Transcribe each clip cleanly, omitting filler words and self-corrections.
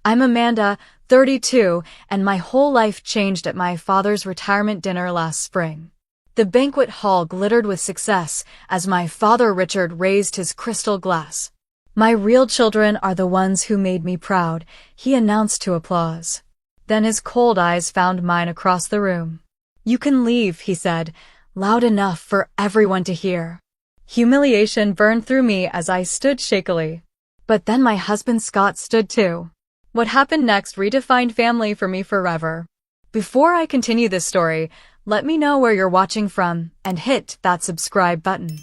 I'm Amanda, 32, and my whole life changed at my father's retirement dinner last spring. The banquet hall glittered with success as my father Richard raised his crystal glass. "My real children are the ones who made me proud," he announced to applause. Then his cold eyes found mine across the room. "You can leave," he said, loud enough for everyone to hear. Humiliation burned through me as I stood shakily. But then my husband Scott stood too. What happened next redefined family for me forever. Before I continue this story, let me know where you're watching from and hit that subscribe button.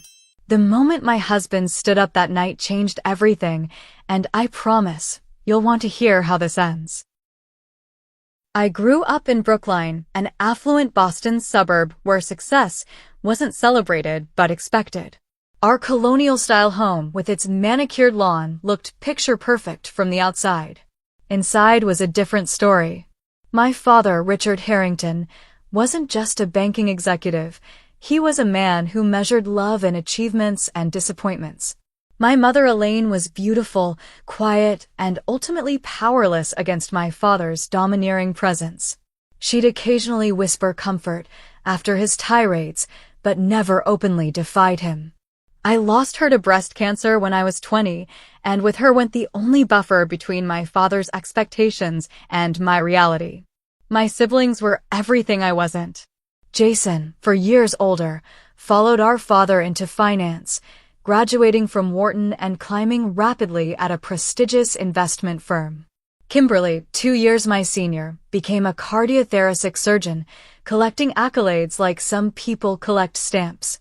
The moment my husband stood up that night changed everything, and I promise you'll want to hear how this ends. I grew up in Brookline, an affluent Boston suburb where success wasn't celebrated but expected. Our colonial-style home with its manicured lawn looked picture-perfect from the outside. Inside was a different story. My father, Richard Harrington, wasn't just a banking executive. He was a man who measured love in achievements and disappointments. My mother, Elaine, was beautiful, quiet, and ultimately powerless against my father's domineering presence. She'd occasionally whisper comfort after his tirades, but never openly defied him. I lost her to breast cancer when I was 20, and with her went the only buffer between my father's expectations and my reality. My siblings were everything I wasn't. Jason, 4 years older, followed our father into finance, graduating from Wharton and climbing rapidly at a prestigious investment firm. Kimberly, 2 years my senior, became a cardiothoracic surgeon, collecting accolades like some people collect stamps.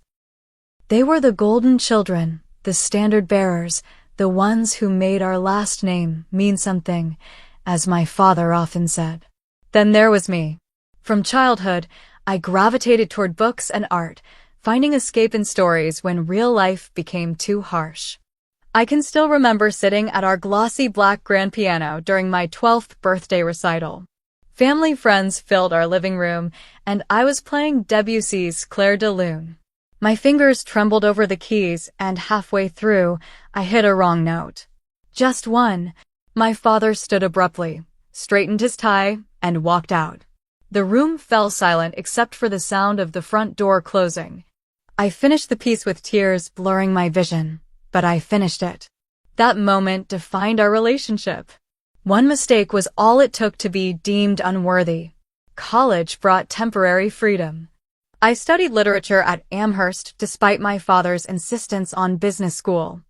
They were the golden children, the standard bearers, the ones who made our last name mean something, as my father often said. Then there was me. From childhood, I gravitated toward books and art, finding escape in stories when real life became too harsh. I can still remember sitting at our glossy black grand piano during my 12th birthday recital. Family friends filled our living room, and I was playing Debussy's Clair de Lune. My fingers trembled over the keys, and halfway through, I hit a wrong note. Just one. My father stood abruptly, straightened his tie, and walked out. The room fell silent except for the sound of the front door closing. I finished the piece with tears blurring my vision, but I finished it. That moment defined our relationship. One mistake was all it took to be deemed unworthy. College brought temporary freedom. I studied literature at Amherst despite my father's insistence on business school.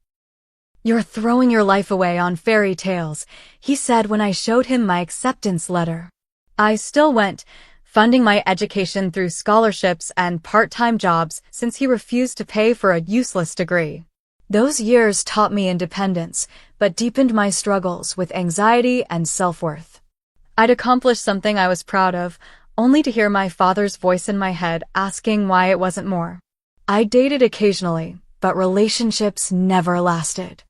"You're throwing your life away on fairy tales," he said when I showed him my acceptance letter. I still went, funding my education through scholarships and part-time jobs since he refused to pay for a useless degree. Those years taught me independence, but deepened my struggles with anxiety and self-worth. I'd accomplished something I was proud of, only to hear my father's voice in my head asking why it wasn't more. I dated occasionally, but relationships never lasted.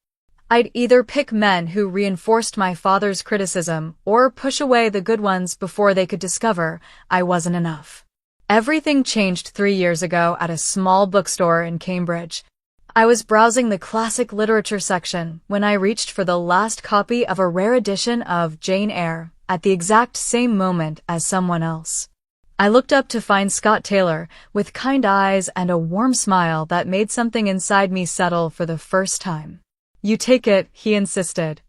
I'd either pick men who reinforced my father's criticism or push away the good ones before they could discover I wasn't enough. Everything changed 3 years ago at a small bookstore in Cambridge. I was browsing the classic literature section when I reached for the last copy of a rare edition of Jane Eyre at the exact same moment as someone else. I looked up to find Scott Taylor with kind eyes and a warm smile that made something inside me settle for the first time. "You take it," he insisted.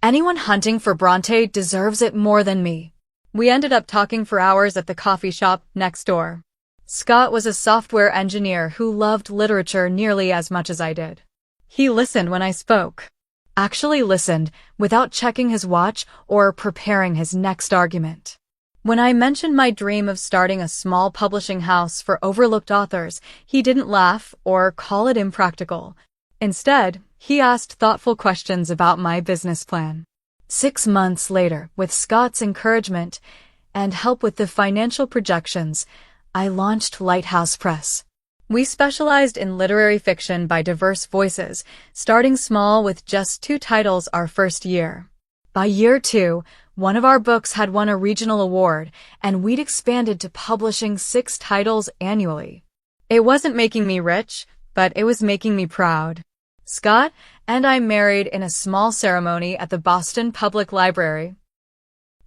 "Anyone hunting for Bronte deserves it more than me." We ended up talking for hours at the coffee shop next door. Scott was a software engineer who loved literature nearly as much as I did. He listened when I spoke. Actually listened without checking his watch or preparing his next argument. When I mentioned my dream of starting a small publishing house for overlooked authors, he didn't laugh or call it impractical. Instead, he asked thoughtful questions about my business plan. 6 months later, with Scott's encouragement and help with the financial projections, I launched Lighthouse Press. We specialized in literary fiction by diverse voices, starting small with just 2 titles our first year. By year 2, one of our books had won a regional award, and we'd expanded to publishing 6 titles annually. It wasn't making me rich, but it was making me proud. Scott and I married in a small ceremony at the Boston Public Library.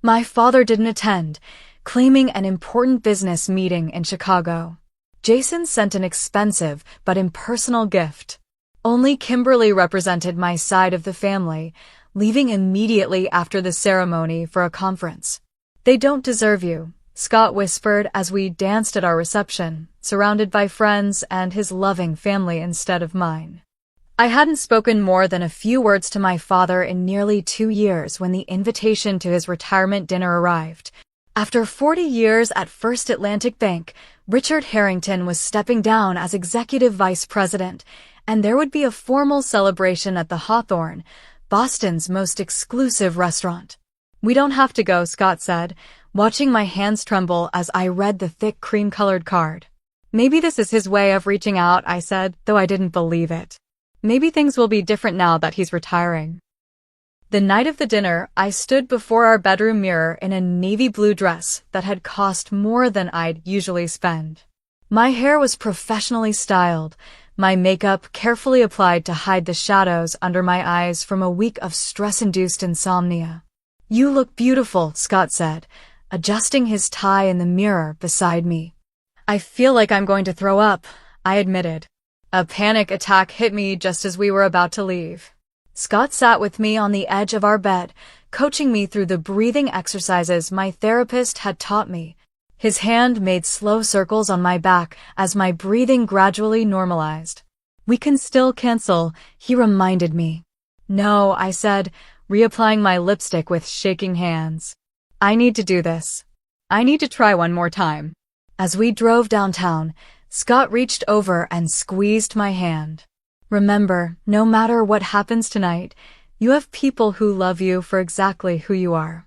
My father didn't attend, claiming an important business meeting in Chicago. Jason sent an expensive but impersonal gift. Only Kimberly represented my side of the family, leaving immediately after the ceremony for a conference. "They don't deserve you," Scott whispered as we danced at our reception, surrounded by friends and his loving family instead of mine. I hadn't spoken more than a few words to my father in nearly 2 years when the invitation to his retirement dinner arrived. After 40 years at First Atlantic Bank, Richard Harrington was stepping down as executive vice president, and there would be a formal celebration at the Hawthorne, Boston's most exclusive restaurant. "We don't have to go," Scott said, watching my hands tremble as I read the thick cream-colored card. "Maybe this is his way of reaching out," I said, though I didn't believe it. "Maybe things will be different now that he's retiring." The night of the dinner, I stood before our bedroom mirror in a navy blue dress that had cost more than I'd usually spend. My hair was professionally styled, my makeup carefully applied to hide the shadows under my eyes from a week of stress-induced insomnia. "You look beautiful," Scott said, adjusting his tie in the mirror beside me. "I feel like I'm going to throw up," I admitted. A panic attack hit me just as we were about to leave. Scott sat with me on the edge of our bed, coaching me through the breathing exercises my therapist had taught me. His hand made slow circles on my back as my breathing gradually normalized. "We can still cancel," he reminded me. "No," I said, reapplying my lipstick with shaking hands. "I need to do this. I need to try one more time." As we drove downtown, Scott reached over and squeezed my hand. "Remember, no matter what happens tonight, you have people who love you for exactly who you are."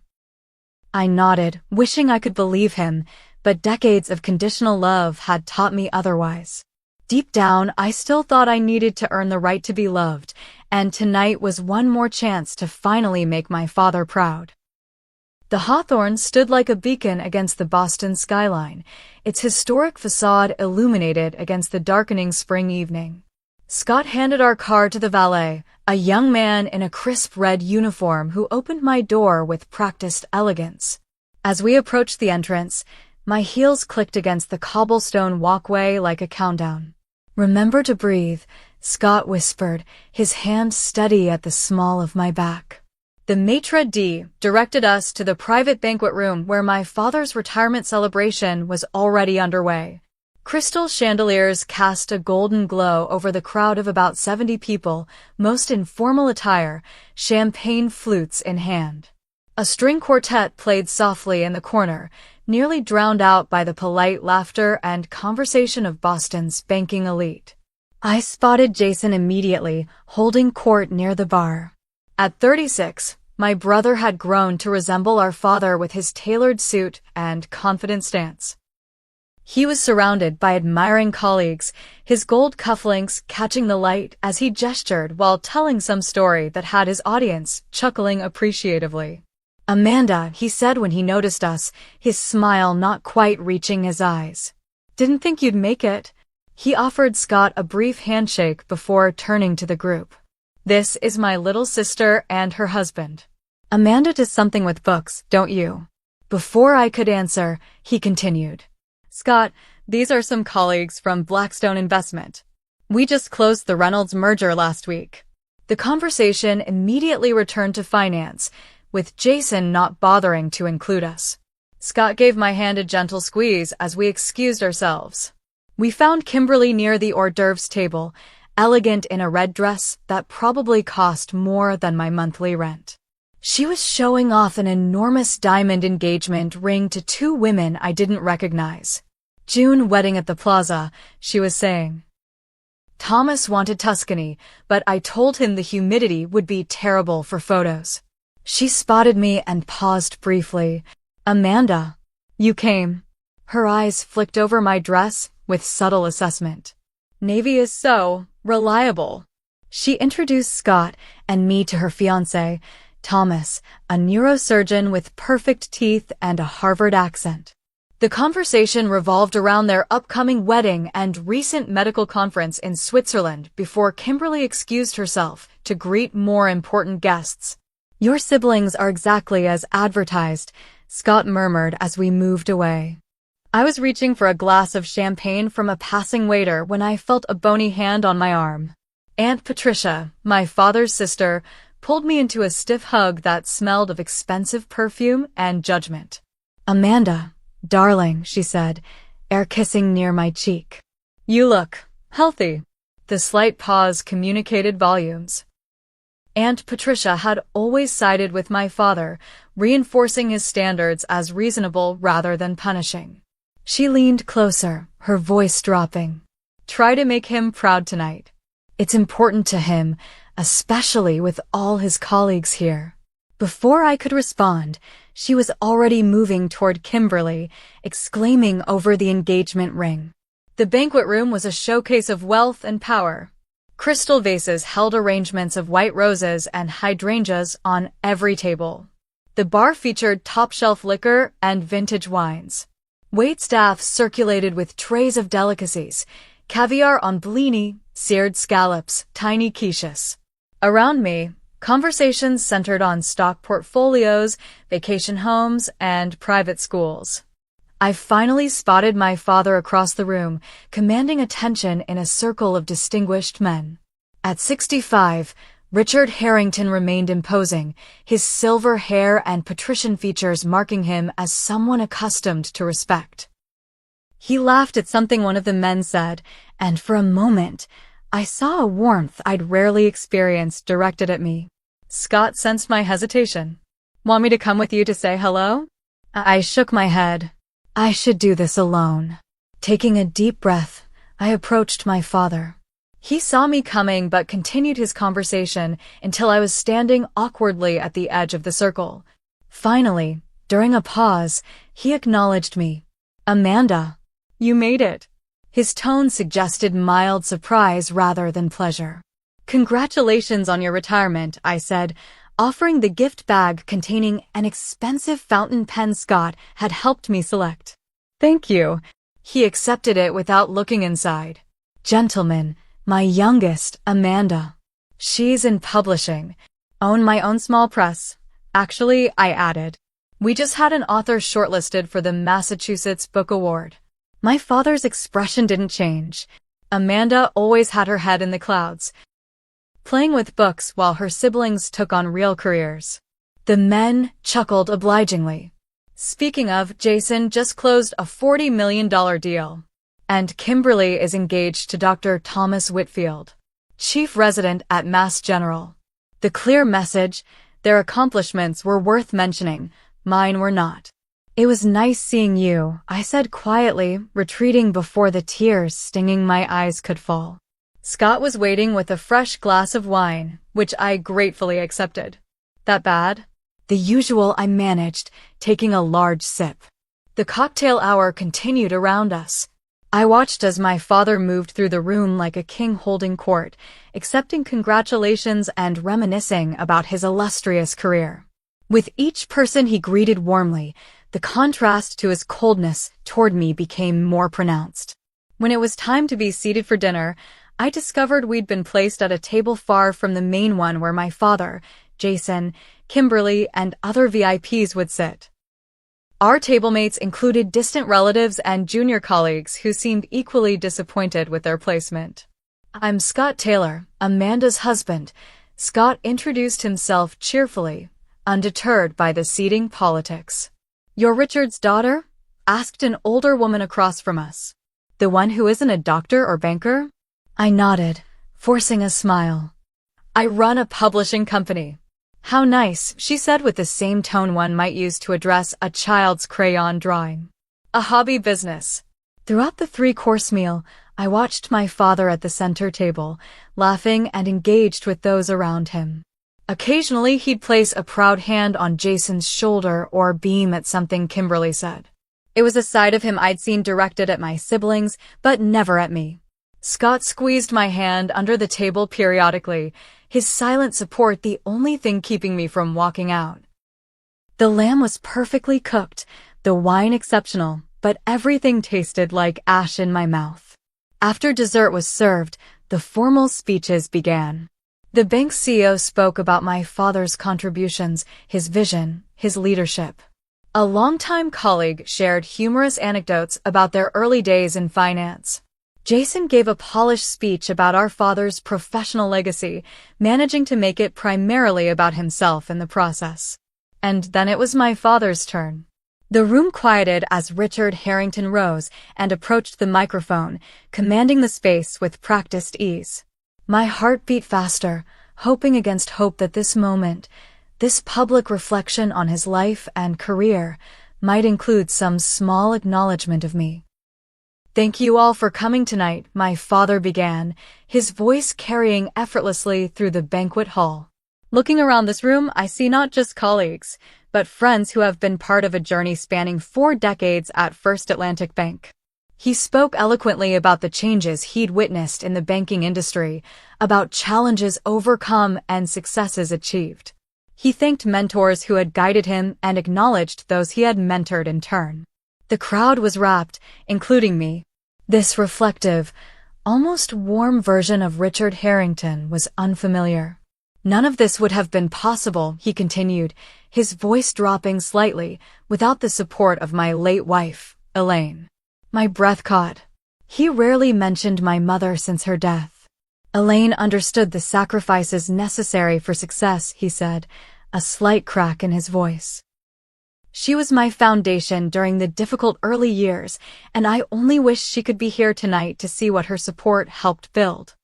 I nodded, wishing I could believe him, but decades of conditional love had taught me otherwise. Deep down, I still thought I needed to earn the right to be loved, and tonight was one more chance to finally make my father proud. The Hawthorne stood like a beacon against the Boston skyline, its historic facade illuminated against the darkening spring evening. Scott handed our car to the valet, a young man in a crisp red uniform who opened my door with practiced elegance. As we approached the entrance, my heels clicked against the cobblestone walkway like a countdown. "Remember to breathe," Scott whispered, his hand steady at the small of my back. The maitre d' directed us to the private banquet room where my father's retirement celebration was already underway. Crystal chandeliers cast a golden glow over the crowd of about 70 people, most in formal attire, champagne flutes in hand. A string quartet played softly in the corner, nearly drowned out by the polite laughter and conversation of Boston's banking elite. I spotted Jason immediately, holding court near the bar. At 36, my brother had grown to resemble our father with his tailored suit and confident stance. He was surrounded by admiring colleagues, his gold cufflinks catching the light as he gestured while telling some story that had his audience chuckling appreciatively. "Amanda," he said when he noticed us, his smile not quite reaching his eyes. "Didn't think you'd make it." He offered Scott a brief handshake before turning to the group. "This is my little sister and her husband. Amanda does something with books, don't you?" Before I could answer, he continued. "Scott, these are some colleagues from Blackstone Investment. We just closed the Reynolds merger last week." The conversation immediately returned to finance, with Jason not bothering to include us. Scott gave my hand a gentle squeeze as we excused ourselves. We found Kimberly near the hors d'oeuvres table, elegant in a red dress that probably cost more than my monthly rent. She was showing off an enormous diamond engagement ring to 2 women I didn't recognize. "June wedding at the plaza," she was saying. Thomas wanted Tuscany, but I told him the humidity would be terrible for photos. She spotted me and paused briefly. "Amanda, you came." Her eyes flicked over my dress with subtle assessment. "Navy is so reliable." She introduced Scott and me to her fiancé, Thomas, a neurosurgeon with perfect teeth and a Harvard accent. The conversation revolved around their upcoming wedding and recent medical conference in Switzerland before Kimberly excused herself to greet more important guests. "Your siblings are exactly as advertised," Scott murmured as we moved away. I was reaching for a glass of champagne from a passing waiter when I felt a bony hand on my arm. Aunt Patricia, my father's sister, pulled me into a stiff hug that smelled of expensive perfume and judgment. "Amanda, darling," she said, air kissing near my cheek. "You look healthy." The slight pause communicated volumes. Aunt Patricia had always sided with my father, reinforcing his standards as reasonable rather than punishing. She leaned closer, her voice dropping. "Try to make him proud tonight. It's important to him, especially with all his colleagues here." Before I could respond, she was already moving toward Kimberly, exclaiming over the engagement ring. The banquet room was a showcase of wealth and power. Crystal vases held arrangements of white roses and hydrangeas on every table. The bar featured top-shelf liquor and vintage wines. Waitstaff circulated with trays of delicacies, caviar on blini, seared scallops, tiny quiches. Around me, conversations centered on stock portfolios, vacation homes, and private schools. I finally spotted my father across the room, commanding attention in a circle of distinguished men. At 65, Richard Harrington remained imposing, his silver hair and patrician features marking him as someone accustomed to respect. He laughed at something one of the men said, and for a moment, I saw a warmth I'd rarely experienced directed at me. Scott sensed my hesitation. "Want me to come with you to say hello?" I shook my head. I should do this alone. Taking a deep breath, I approached my father. He saw me coming but continued his conversation until I was standing awkwardly at the edge of the circle. Finally, during a pause, he acknowledged me. "Amanda, you made it." His tone suggested mild surprise rather than pleasure. "Congratulations on your retirement," I said, offering the gift bag containing an expensive fountain pen Scott had helped me select. "Thank you." He accepted it without looking inside. "Gentlemen, my youngest, Amanda. She's in publishing. Own my own small press. Actually," I added, "we just had an author shortlisted for the Massachusetts Book Award." My father's expression didn't change. Amanda always had her head in the clouds, playing with books while her siblings took on real careers. The men chuckled obligingly. "Speaking of, Jason just closed a $40 million deal. And Kimberly is engaged to Dr. Thomas Whitfield, chief resident at Mass General." The clear message, their accomplishments were worth mentioning, mine were not. "It was nice seeing you," I said quietly, retreating before the tears stinging my eyes could fall. Scott was waiting with a fresh glass of wine, which I gratefully accepted. "That bad?" "The usual," I managed, taking a large sip. The cocktail hour continued around us. I watched as my father moved through the room like a king holding court, accepting congratulations and reminiscing about his illustrious career. With each person he greeted warmly, the contrast to his coldness toward me became more pronounced. When it was time to be seated for dinner, I discovered we'd been placed at a table far from the main one where my father, Jason, Kimberly, and other VIPs would sit. Our tablemates included distant relatives and junior colleagues who seemed equally disappointed with their placement. "I'm Scott Taylor, Amanda's husband." Scott introduced himself cheerfully, undeterred by the seating politics. "You're Richard's daughter?" asked an older woman across from us. "The one who isn't a doctor or banker?" I nodded, forcing a smile. "I run a publishing company." "How nice," she said with the same tone one might use to address a child's crayon drawing. "A hobby business." Throughout the three-course meal, I watched my father at the center table, laughing and engaged with those around him. Occasionally, he'd place a proud hand on Jason's shoulder or beam at something Kimberly said. It was a side of him I'd seen directed at my siblings, but never at me. Scott squeezed my hand under the table periodically, his silent support the only thing keeping me from walking out. The lamb was perfectly cooked, the wine exceptional, but everything tasted like ash in my mouth. After dessert was served, the formal speeches began. The bank's CEO spoke about my father's contributions, his vision, his leadership. A longtime colleague shared humorous anecdotes about their early days in finance. Jason gave a polished speech about our father's professional legacy, managing to make it primarily about himself in the process. And then it was my father's turn. The room quieted as Richard Harrington rose and approached the microphone, commanding the space with practiced ease. My heart beat faster, hoping against hope that this moment, this public reflection on his life and career, might include some small acknowledgement of me. "Thank you all for coming tonight," my father began, his voice carrying effortlessly through the banquet hall. Looking around this room, I see not just colleagues, but friends who have been part of a journey spanning 4 decades at First Atlantic Bank. He spoke eloquently about the changes he'd witnessed in the banking industry, about challenges overcome and successes achieved. He thanked mentors who had guided him and acknowledged those he had mentored in turn. The crowd was rapt, including me. This reflective, almost warm version of Richard Harrington was unfamiliar. "None of this would have been possible," he continued, his voice dropping slightly, "without the support of my late wife, Elaine." My breath caught. He rarely mentioned my mother since her death. "Elaine understood the sacrifices necessary for success," he said, a slight crack in his voice. "She was my foundation during the difficult early years, and I only wish she could be here tonight to see what her support helped build."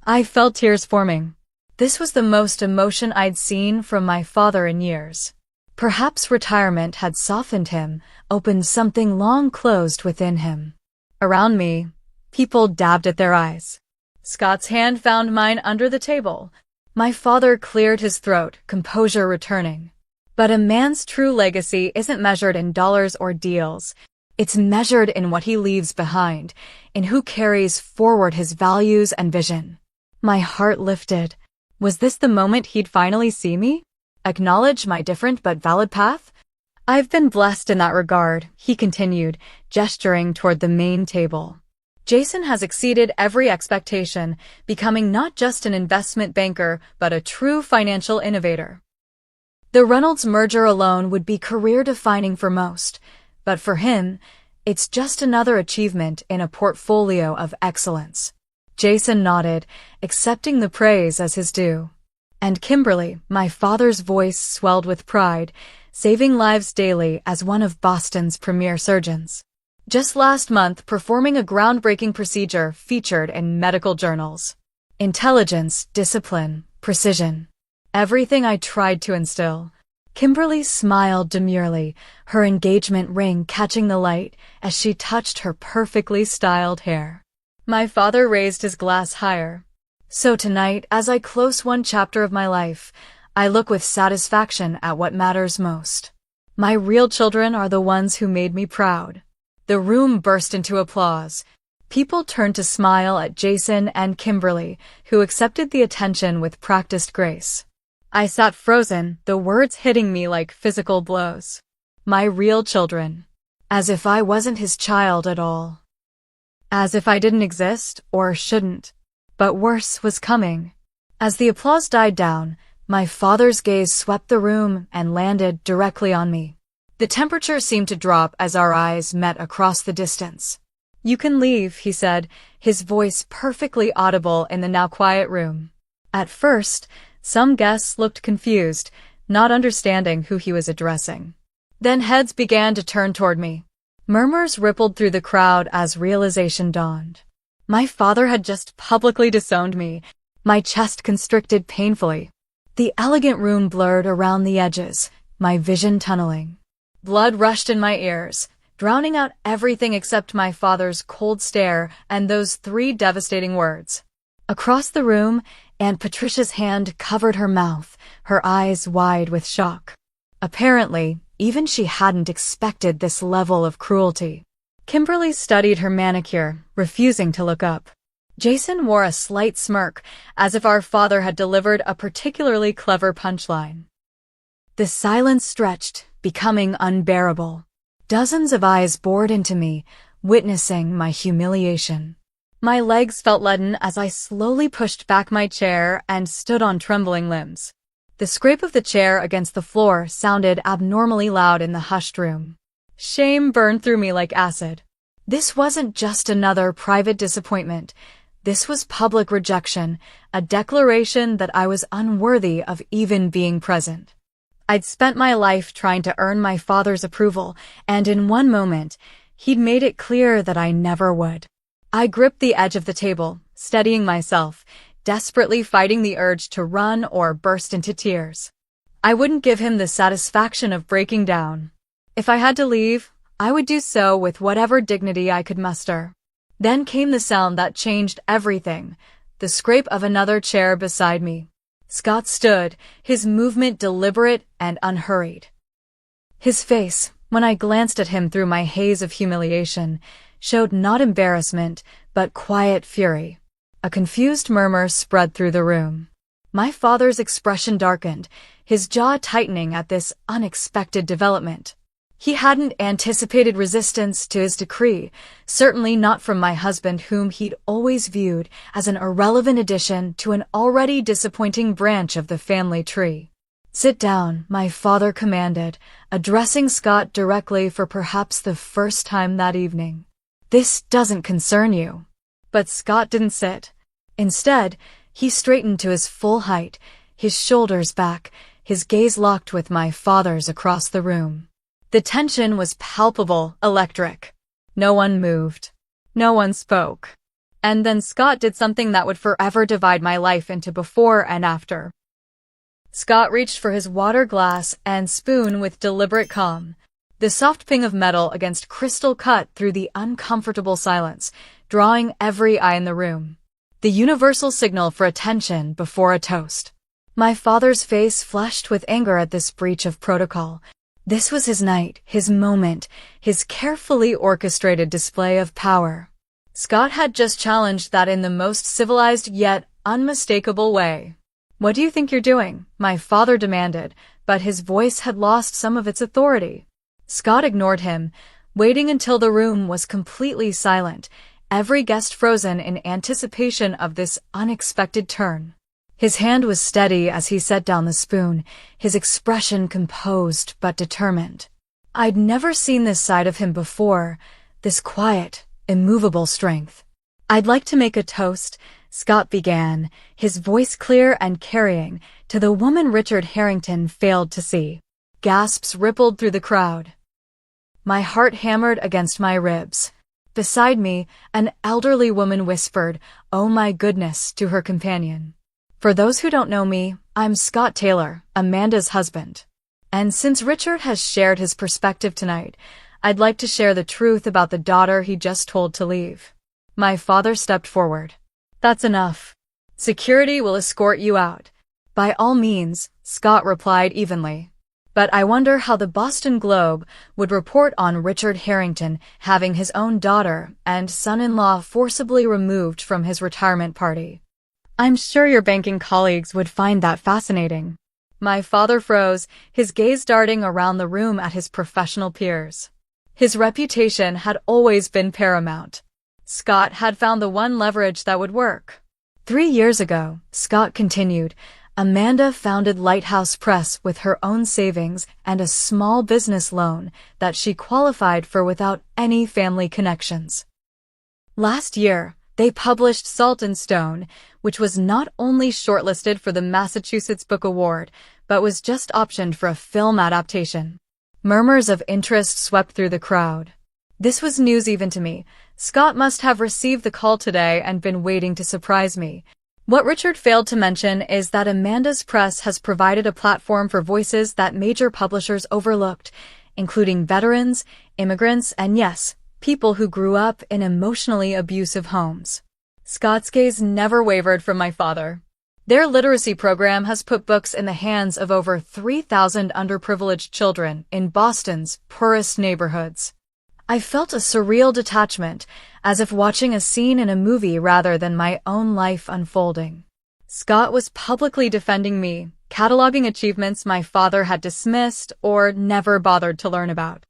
I felt tears forming. This was the most emotion I'd seen from my father in years. Perhaps retirement had softened him, opened something long closed within him. Around me, people dabbed at their eyes. Scott's hand found mine under the table. My father cleared his throat, composure returning. "But a man's true legacy isn't measured in dollars or deals. It's measured in what he leaves behind, in who carries forward his values and vision." My heart lifted. Was this the moment he'd finally see me? Acknowledge my different but valid path? "I've been blessed in that regard," he continued, gesturing toward the main table. "Jason has exceeded every expectation, becoming not just an investment banker, but a true financial innovator. The Reynolds merger alone would be career-defining for most, but for him, it's just another achievement in a portfolio of excellence." Jason nodded, accepting the praise as his due. "And Kimberly," my father's voice swelled with pride, "saving lives daily as one of Boston's premier surgeons. Just last month performing a groundbreaking procedure featured in medical journals. Intelligence, discipline, precision. Everything I tried to instill." Kimberly smiled demurely, her engagement ring catching the light as she touched her perfectly styled hair. My father raised his glass higher. "So tonight, as I close one chapter of my life, I look with satisfaction at what matters most. My real children are the ones who made me proud." The room burst into applause. People turned to smile at Jason and Kimberly, who accepted the attention with practiced grace. I sat frozen, the words hitting me like physical blows. My real children. As if I wasn't his child at all. As if I didn't exist, or shouldn't. But worse was coming. As the applause died down, my father's gaze swept the room and landed directly on me. The temperature seemed to drop as our eyes met across the distance. "You can leave," he said, his voice perfectly audible in the now quiet room. At first, some guests looked confused, not understanding who he was addressing. Then heads began to turn toward me. Murmurs rippled through the crowd as realization dawned. My father had just publicly disowned me. My chest constricted painfully. The elegant room blurred around the edges, my vision tunneling. Blood rushed in my ears, drowning out everything except my father's cold stare and those 3 devastating words. Across the room, Aunt Patricia's hand covered her mouth, her eyes wide with shock. Apparently, even she hadn't expected this level of cruelty. Kimberly studied her manicure, refusing to look up. Jason wore a slight smirk, as if our father had delivered a particularly clever punchline. The silence stretched, becoming unbearable. Dozens of eyes bored into me, witnessing my humiliation. My legs felt leaden as I slowly pushed back my chair and stood on trembling limbs. The scrape of the chair against the floor sounded abnormally loud in the hushed room. Shame burned through me like acid. This wasn't just another private disappointment. This was public rejection, a declaration that I was unworthy of even being present. I'd spent my life trying to earn my father's approval, and in one moment, he'd made it clear that I never would. I gripped the edge of the table, steadying myself, desperately fighting the urge to run or burst into tears. I wouldn't give him the satisfaction of breaking down. If I had to leave, I would do so with whatever dignity I could muster. Then came the sound that changed everything, the scrape of another chair beside me. Scott stood, his movement deliberate and unhurried. His face, when I glanced at him through my haze of humiliation, showed not embarrassment, but quiet fury. A confused murmur spread through the room. My father's expression darkened, his jaw tightening at this unexpected development. He hadn't anticipated resistance to his decree, certainly not from my husband, whom he'd always viewed as an irrelevant addition to an already disappointing branch of the family tree. "Sit down," my father commanded, addressing Scott directly for perhaps the first time that evening. "This doesn't concern you." But Scott didn't sit. Instead, he straightened to his full height, his shoulders back, his gaze locked with my father's across the room. The tension was palpable, electric. No one moved. No one spoke. And then Scott did something that would forever divide my life into before and after. Scott reached for his water glass and spoon with deliberate calm. The soft ping of metal against crystal cut through the uncomfortable silence, drawing every eye in the room. The universal signal for attention before a toast. My father's face flushed with anger at this breach of protocol. This was his night, his moment, his carefully orchestrated display of power. Scott had just challenged that in the most civilized yet unmistakable way. "What do you think you're doing?" my father demanded, but his voice had lost some of its authority. Scott ignored him, waiting until the room was completely silent, every guest frozen in anticipation of this unexpected turn. His hand was steady as he set down the spoon, his expression composed but determined. I'd never seen this side of him before, this quiet, immovable strength. "I'd like to make a toast," Scott began, his voice clear and carrying, to the woman Richard Harrington failed to see. Gasps rippled through the crowd. My heart hammered against my ribs. Beside me, an elderly woman whispered, "Oh my goodness," to her companion. For those who don't know me, I'm Scott Taylor, Amanda's husband. And since Richard has shared his perspective tonight, I'd like to share the truth about the daughter he just told to leave. My father stepped forward. "That's enough. Security will escort you out." "By all means," Scott replied evenly. But I wonder how the Boston Globe would report on Richard Harrington having his own daughter and son-in-law forcibly removed from his retirement party. I'm sure your banking colleagues would find that fascinating. My father froze, his gaze darting around the room at his professional peers. His reputation had always been paramount. Scott had found the one leverage that would work. 3 years ago, Scott continued, Amanda founded Lighthouse Press with her own savings and a small business loan that she qualified for without any family connections. Last year, they published Salt and Stone, which was not only shortlisted for the Massachusetts Book Award, but was just optioned for a film adaptation. Murmurs of interest swept through the crowd. This was news even to me. Scott must have received the call today and been waiting to surprise me. What Richard failed to mention is that Amanda's press has provided a platform for voices that major publishers overlooked, including veterans, immigrants, and yes, people who grew up in emotionally abusive homes. Scott's gaze never wavered from my father. Their literacy program has put books in the hands of over 3,000 underprivileged children in Boston's poorest neighborhoods. I felt a surreal detachment, as if watching a scene in a movie rather than my own life unfolding. Scott was publicly defending me, cataloging achievements my father had dismissed or never bothered to learn about.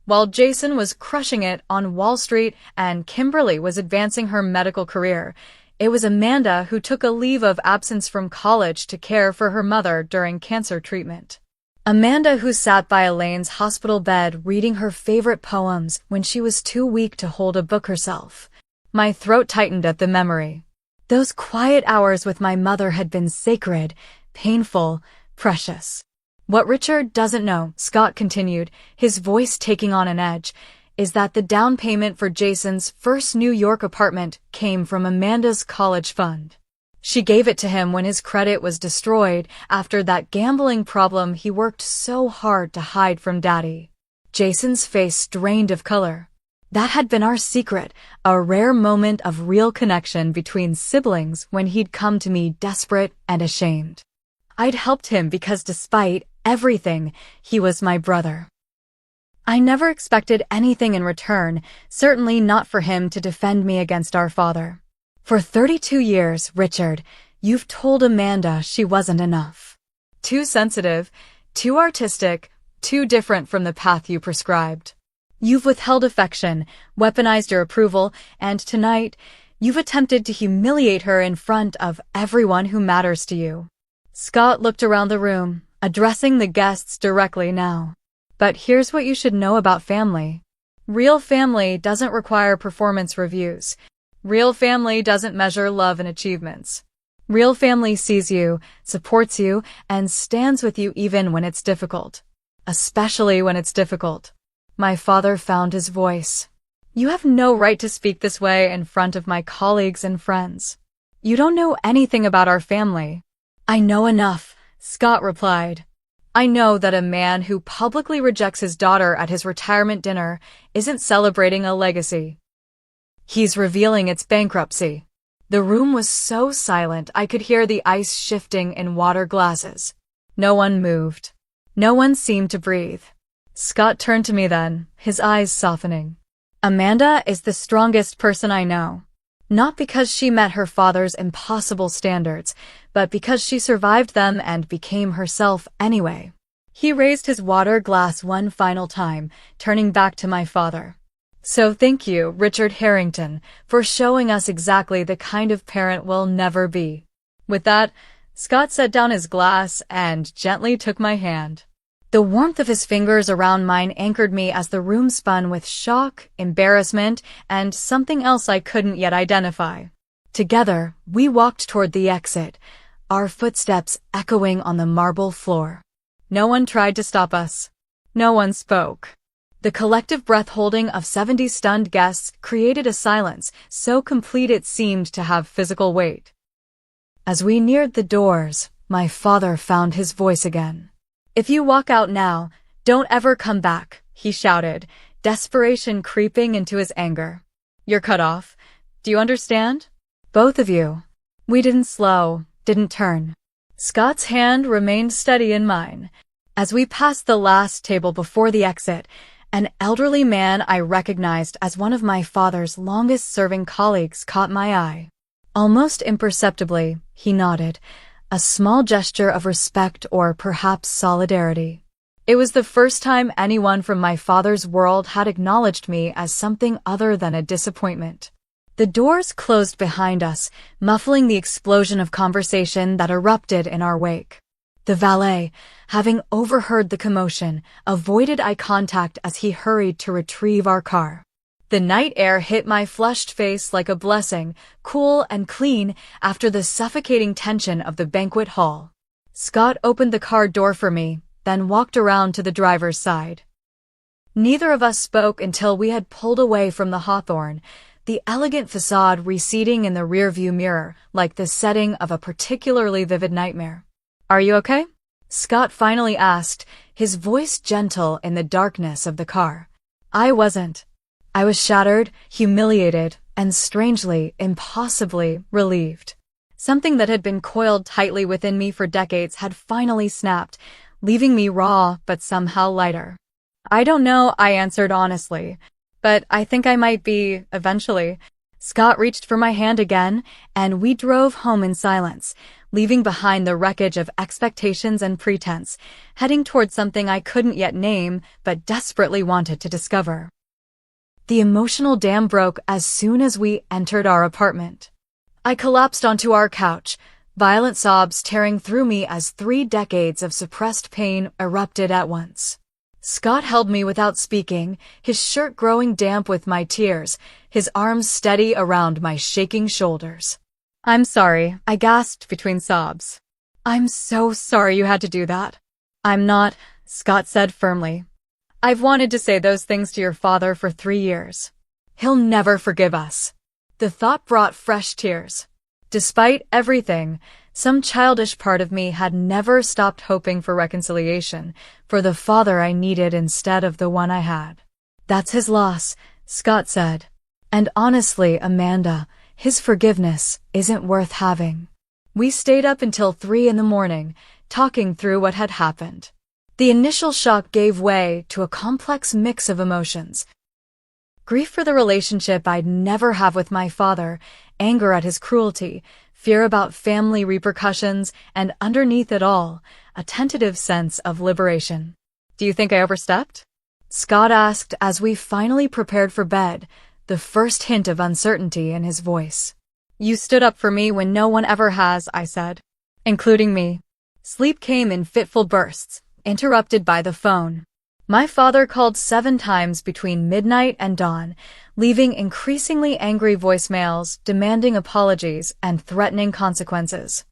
While Jason was crushing it on Wall Street and Kimberly was advancing her medical career, it was Amanda who took a leave of absence from college to care for her mother during cancer treatment. Amanda who sat by Elaine's hospital bed reading her favorite poems when she was too weak to hold a book herself. My throat tightened at the memory. Those quiet hours with my mother had been sacred, painful, precious. What Richard doesn't know, Scott continued, his voice taking on an edge, is that the down payment for Jason's first New York apartment came from Amanda's college fund. She gave it to him when his credit was destroyed after that gambling problem he worked so hard to hide from Daddy. Jason's face drained of color. That had been our secret, a rare moment of real connection between siblings when he'd come to me desperate and ashamed. I'd helped him because despite everything, he was my brother. I never expected anything in return, certainly not for him to defend me against our father. For 32 years, Richard, you've told Amanda she wasn't enough. Too sensitive, too artistic, too different from the path you prescribed. You've withheld affection, weaponized your approval, and tonight, you've attempted to humiliate her in front of everyone who matters to you. Scott looked around the room, addressing the guests directly now. But here's what you should know about family. Real family doesn't require performance reviews. Real family doesn't measure love and achievements. Real family sees you, supports you, and stands with you even when it's difficult. Especially when it's difficult. My father found his voice. You have no right to speak this way in front of my colleagues and friends. You don't know anything about our family. I know enough, Scott replied. I know that a man who publicly rejects his daughter at his retirement dinner isn't celebrating a legacy. He's revealing its bankruptcy. The room was so silent I could hear the ice shifting in water glasses. No one moved. No one seemed to breathe. Scott turned to me then, his eyes softening. Amanda is the strongest person I know. Not because she met her father's impossible standards, but because she survived them and became herself anyway. He raised his water glass one final time, turning back to my father. So thank you, Richard Harrington, for showing us exactly the kind of parent we'll never be. With that, Scott set down his glass and gently took my hand. The warmth of his fingers around mine anchored me as the room spun with shock, embarrassment, and something else I couldn't yet identify. Together, we walked toward the exit, our footsteps echoing on the marble floor. No one tried to stop us. No one spoke. The collective breath-holding of 70 stunned guests created a silence so complete it seemed to have physical weight. As we neared the doors, my father found his voice again. If you walk out now, don't ever come back, he shouted, desperation creeping into his anger. You're cut off. Do you understand? Both of you. We didn't slow, didn't turn. Scott's hand remained steady in mine. As we passed the last table before the exit, an elderly man I recognized as one of my father's longest-serving colleagues caught my eye. Almost imperceptibly, he nodded, a small gesture of respect or perhaps solidarity. It was the first time anyone from my father's world had acknowledged me as something other than a disappointment. The doors closed behind us, muffling the explosion of conversation that erupted in our wake. The valet, having overheard the commotion, avoided eye contact as he hurried to retrieve our car. The night air hit my flushed face like a blessing, cool and clean after the suffocating tension of the banquet hall. Scott opened the car door for me, then walked around to the driver's side. Neither of us spoke until we had pulled away from the Hawthorne, the elegant facade receding in the rearview mirror like the setting of a particularly vivid nightmare. Are you okay? Scott finally asked, his voice gentle in the darkness of the car. I wasn't. I was shattered, humiliated, and strangely, impossibly relieved. Something that had been coiled tightly within me for decades had finally snapped, leaving me raw but somehow lighter. I don't know, I answered honestly, but I think I might be, eventually. Scott reached for my hand again, and we drove home in silence, leaving behind the wreckage of expectations and pretense, heading towards something I couldn't yet name but desperately wanted to discover. The emotional dam broke as soon as we entered our apartment. I collapsed onto our couch, violent sobs tearing through me as 3 decades of suppressed pain erupted at once. Scott held me without speaking, his shirt growing damp with my tears, his arms steady around my shaking shoulders. "I'm sorry," I gasped between sobs. "I'm so sorry you had to do that." "I'm not," Scott said firmly. "I've wanted to say those things to your father for 3 years. He'll never forgive us." The thought brought fresh tears. Despite everything, some childish part of me had never stopped hoping for reconciliation, for the father I needed instead of the one I had. "That's his loss," Scott said. "And honestly, Amanda, his forgiveness isn't worth having." We stayed up until 3 in the morning, talking through what had happened. The initial shock gave way to a complex mix of emotions. Grief for the relationship I'd never have with my father, anger at his cruelty, fear about family repercussions, and underneath it all, a tentative sense of liberation. "Do you think I overstepped?" Scott asked as we finally prepared for bed, the first hint of uncertainty in his voice. "You stood up for me when no one ever has," I said. "Including me." Sleep came in fitful bursts, interrupted by the phone. My father called 7 times between midnight and dawn, leaving increasingly angry voicemails, demanding apologies and threatening consequences.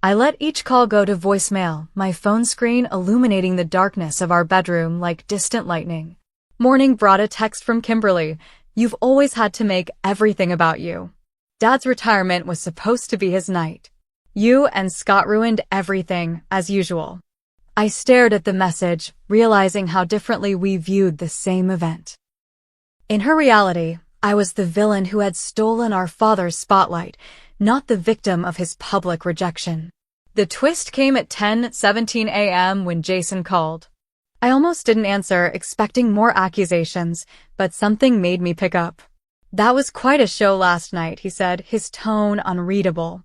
I let each call go to voicemail, my phone screen illuminating the darkness of our bedroom like distant lightning. Morning brought a text from Kimberly. "You've always had to make everything about you. Dad's retirement was supposed to be his night. You and Scott ruined everything, as usual." I stared at the message, realizing how differently we viewed the same event. In her reality, I was the villain who had stolen our father's spotlight, not the victim of his public rejection. The twist came at 10:17 a.m. when Jason called. I almost didn't answer, expecting more accusations, but something made me pick up. "That was quite a show last night," he said, his tone unreadable.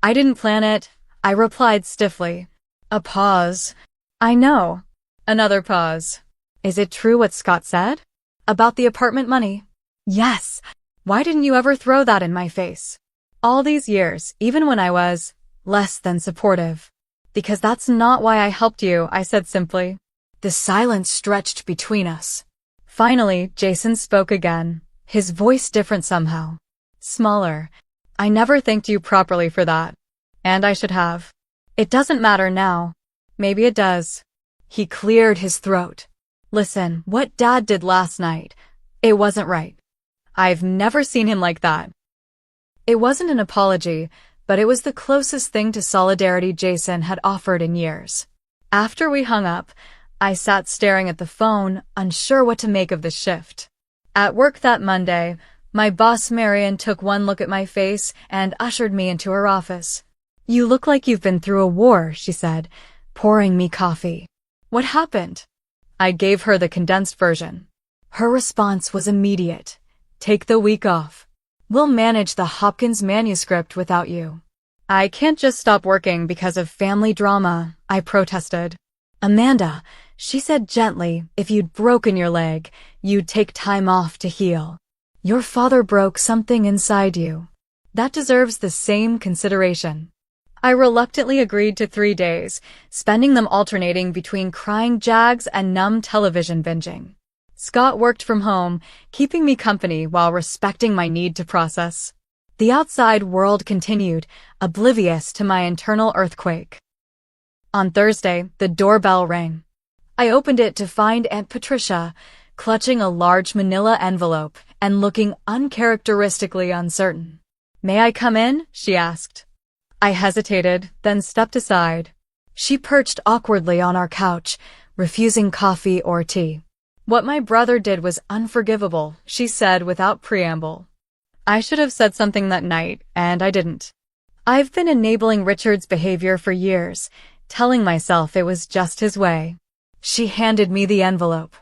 "I didn't plan it," I replied stiffly. A pause. "I know." Another pause. "Is it true what Scott said? About the apartment money?" "Yes." "Why didn't you ever throw that in my face? All these years, even when I was less than supportive." "Because that's not why I helped you," I said simply. The silence stretched between us. Finally, Jason spoke again, his voice different somehow. Smaller. "I never thanked you properly for that. And I should have. It doesn't matter now. Maybe it does." He cleared his throat. "Listen, what Dad did last night, it wasn't right. I've never seen him like that." It wasn't an apology, but it was the closest thing to solidarity Jason had offered in years. After we hung up, I sat staring at the phone, unsure what to make of the shift. At work that Monday, my boss Marion took one look at my face and ushered me into her office. "You look like you've been through a war," she said, pouring me coffee. "What happened?" I gave her the condensed version. Her response was immediate. "Take the week off. We'll manage the Hopkins manuscript without you." "I can't just stop working because of family drama," I protested. "Amanda," she said gently, "if you'd broken your leg, you'd take time off to heal. Your father broke something inside you. That deserves the same consideration." I reluctantly agreed to 3 days, spending them alternating between crying jags and numb television binging. Scott worked from home, keeping me company while respecting my need to process. The outside world continued, oblivious to my internal earthquake. On Thursday, the doorbell rang. I opened it to find Aunt Patricia, clutching a large manila envelope and looking uncharacteristically uncertain. "May I come in?" she asked. I hesitated, then stepped aside. She perched awkwardly on our couch, refusing coffee or tea. "What my brother did was unforgivable," she said without preamble. I should have said something that night, and I didn't. I've been enabling Richard's behavior for years, telling myself it was just his way. She handed me the envelope.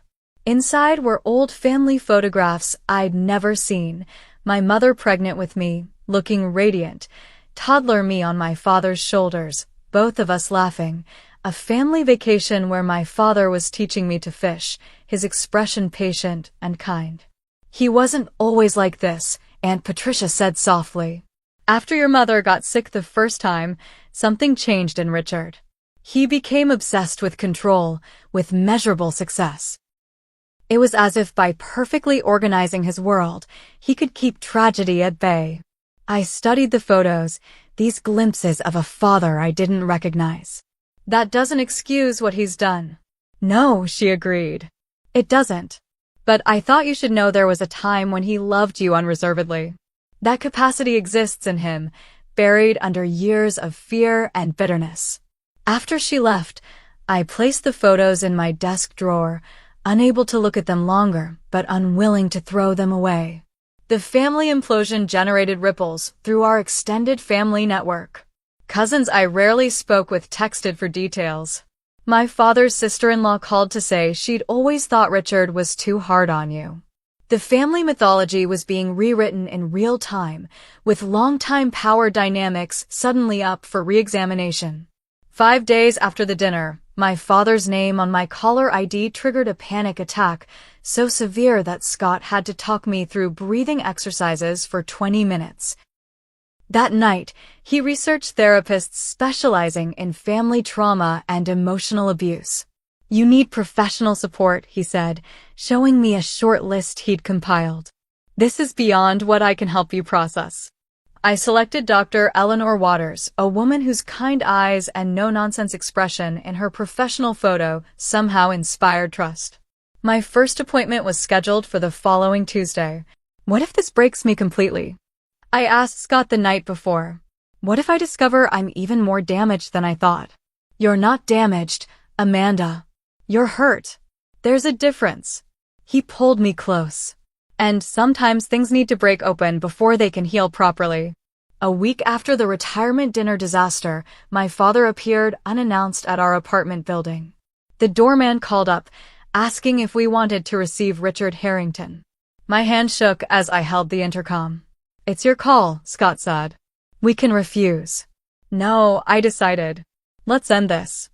Inside were old family photographs I'd never seen, My mother pregnant with me, looking radiant, toddler me on my father's shoulders, both of us laughing, a family vacation where my father was teaching me to fish, his expression patient and kind. He wasn't always like this, Aunt Patricia said softly. After your mother got sick the first time, something changed in Richard. He became obsessed with control, with measurable success. It was as if by perfectly organizing his world, he could keep tragedy at bay. I studied the photos, these glimpses of a father I didn't recognize. That doesn't excuse what he's done. No, she agreed. It doesn't. But I thought you should know there was a time when he loved you unreservedly. That capacity exists in him, buried under years of fear and bitterness. After she left, I placed the photos in my desk drawer, unable to look at them longer, but unwilling to throw them away. The family implosion generated ripples through our extended family network. Cousins I rarely spoke with texted for details. My father's sister-in-law called to say she'd always thought Richard was too hard on you. The family mythology was being rewritten in real time, with long-time power dynamics suddenly up for re-examination. 5 days after the dinner, my father's name on my caller ID triggered a panic attack, so severe that Scott had to talk me through breathing exercises for 20 minutes. That night, he researched therapists specializing in family trauma and emotional abuse. You need professional support, he said, showing me a short list he'd compiled. This is beyond what I can help you process. I selected Dr. Eleanor Waters, a woman whose kind eyes and no-nonsense expression in her professional photo somehow inspired trust. My first appointment was scheduled for the following Tuesday. What if this breaks me completely? I asked Scott the night before. What if I discover I'm even more damaged than I thought? You're not damaged, Amanda. You're hurt. There's a difference. He pulled me close. And sometimes things need to break open before they can heal properly. A week after the retirement dinner disaster, my father appeared unannounced at our apartment building. The doorman called up, asking if we wanted to receive Richard Harrington. My hand shook as I held the intercom. It's your call, Scott said. We can refuse. No, I decided. Let's end this.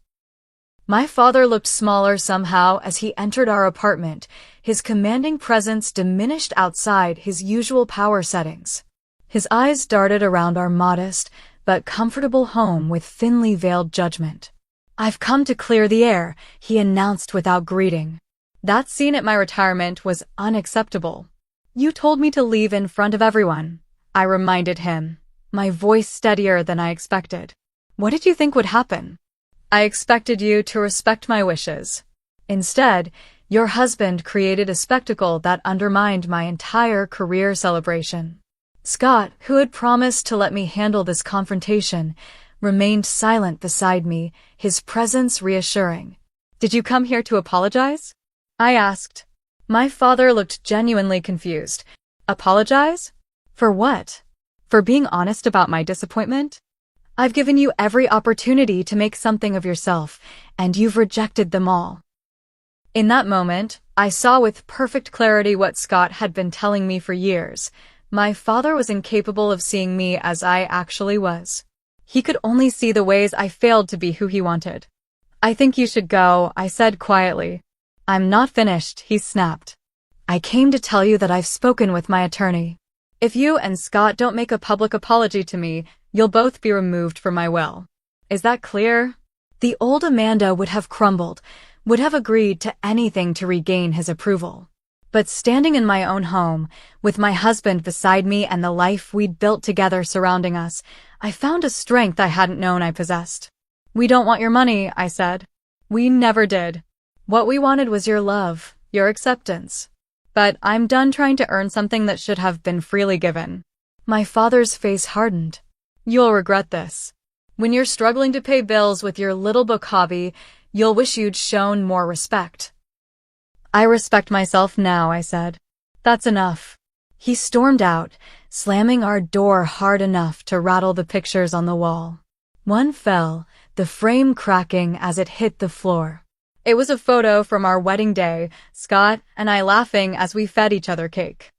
My father looked smaller somehow as he entered our apartment, his commanding presence diminished outside his usual power settings. His eyes darted around our modest but comfortable home with thinly veiled judgment. I've come to clear the air, he announced without greeting. That scene at my retirement was unacceptable. You told me to leave in front of everyone, I reminded him, my voice steadier than I expected. What did you think would happen? I expected you to respect my wishes. Instead, your husband created a spectacle that undermined my entire career celebration. Scott, who had promised to let me handle this confrontation, remained silent beside me, his presence reassuring. Did you come here to apologize? I asked. My father looked genuinely confused. Apologize? For what? For being honest about my disappointment? I've given you every opportunity to make something of yourself, and you've rejected them all. In that moment, I saw with perfect clarity what Scott had been telling me for years. My father was incapable of seeing me as I actually was. He could only see the ways I failed to be who he wanted. I think you should go, I said quietly. I'm not finished, he snapped. I came to tell you that I've spoken with my attorney. If you and Scott don't make a public apology to me, you'll both be removed from my will. Is that clear? The old Amanda would have crumbled, would have agreed to anything to regain his approval. But standing in my own home, with my husband beside me and the life we'd built together surrounding us, I found a strength I hadn't known I possessed. We don't want your money, I said. We never did. What we wanted was your love, your acceptance. But I'm done trying to earn something that should have been freely given. My father's face hardened. You'll regret this. When you're struggling to pay bills with your little book hobby, you'll wish you'd shown more respect. I respect myself now, I said. That's enough. He stormed out, slamming our door hard enough to rattle the pictures on the wall. One fell, the frame cracking as it hit the floor. It was a photo from our wedding day, Scott and I laughing as we fed each other cake.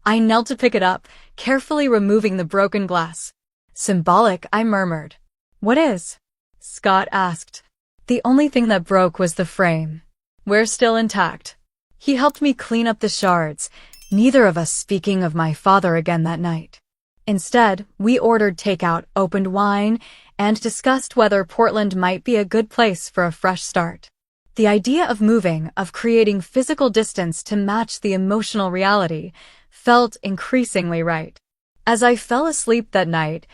I knelt to pick it up, carefully removing the broken glass. Symbolic, I murmured. What is? Scott asked. The only thing that broke was the frame. We're still intact. He helped me clean up the shards, neither of us speaking of my father again that night. Instead, we ordered takeout, opened wine, and discussed whether Portland might be a good place for a fresh start. The idea of moving, of creating physical distance to match the emotional reality, felt increasingly right. As I fell asleep that night,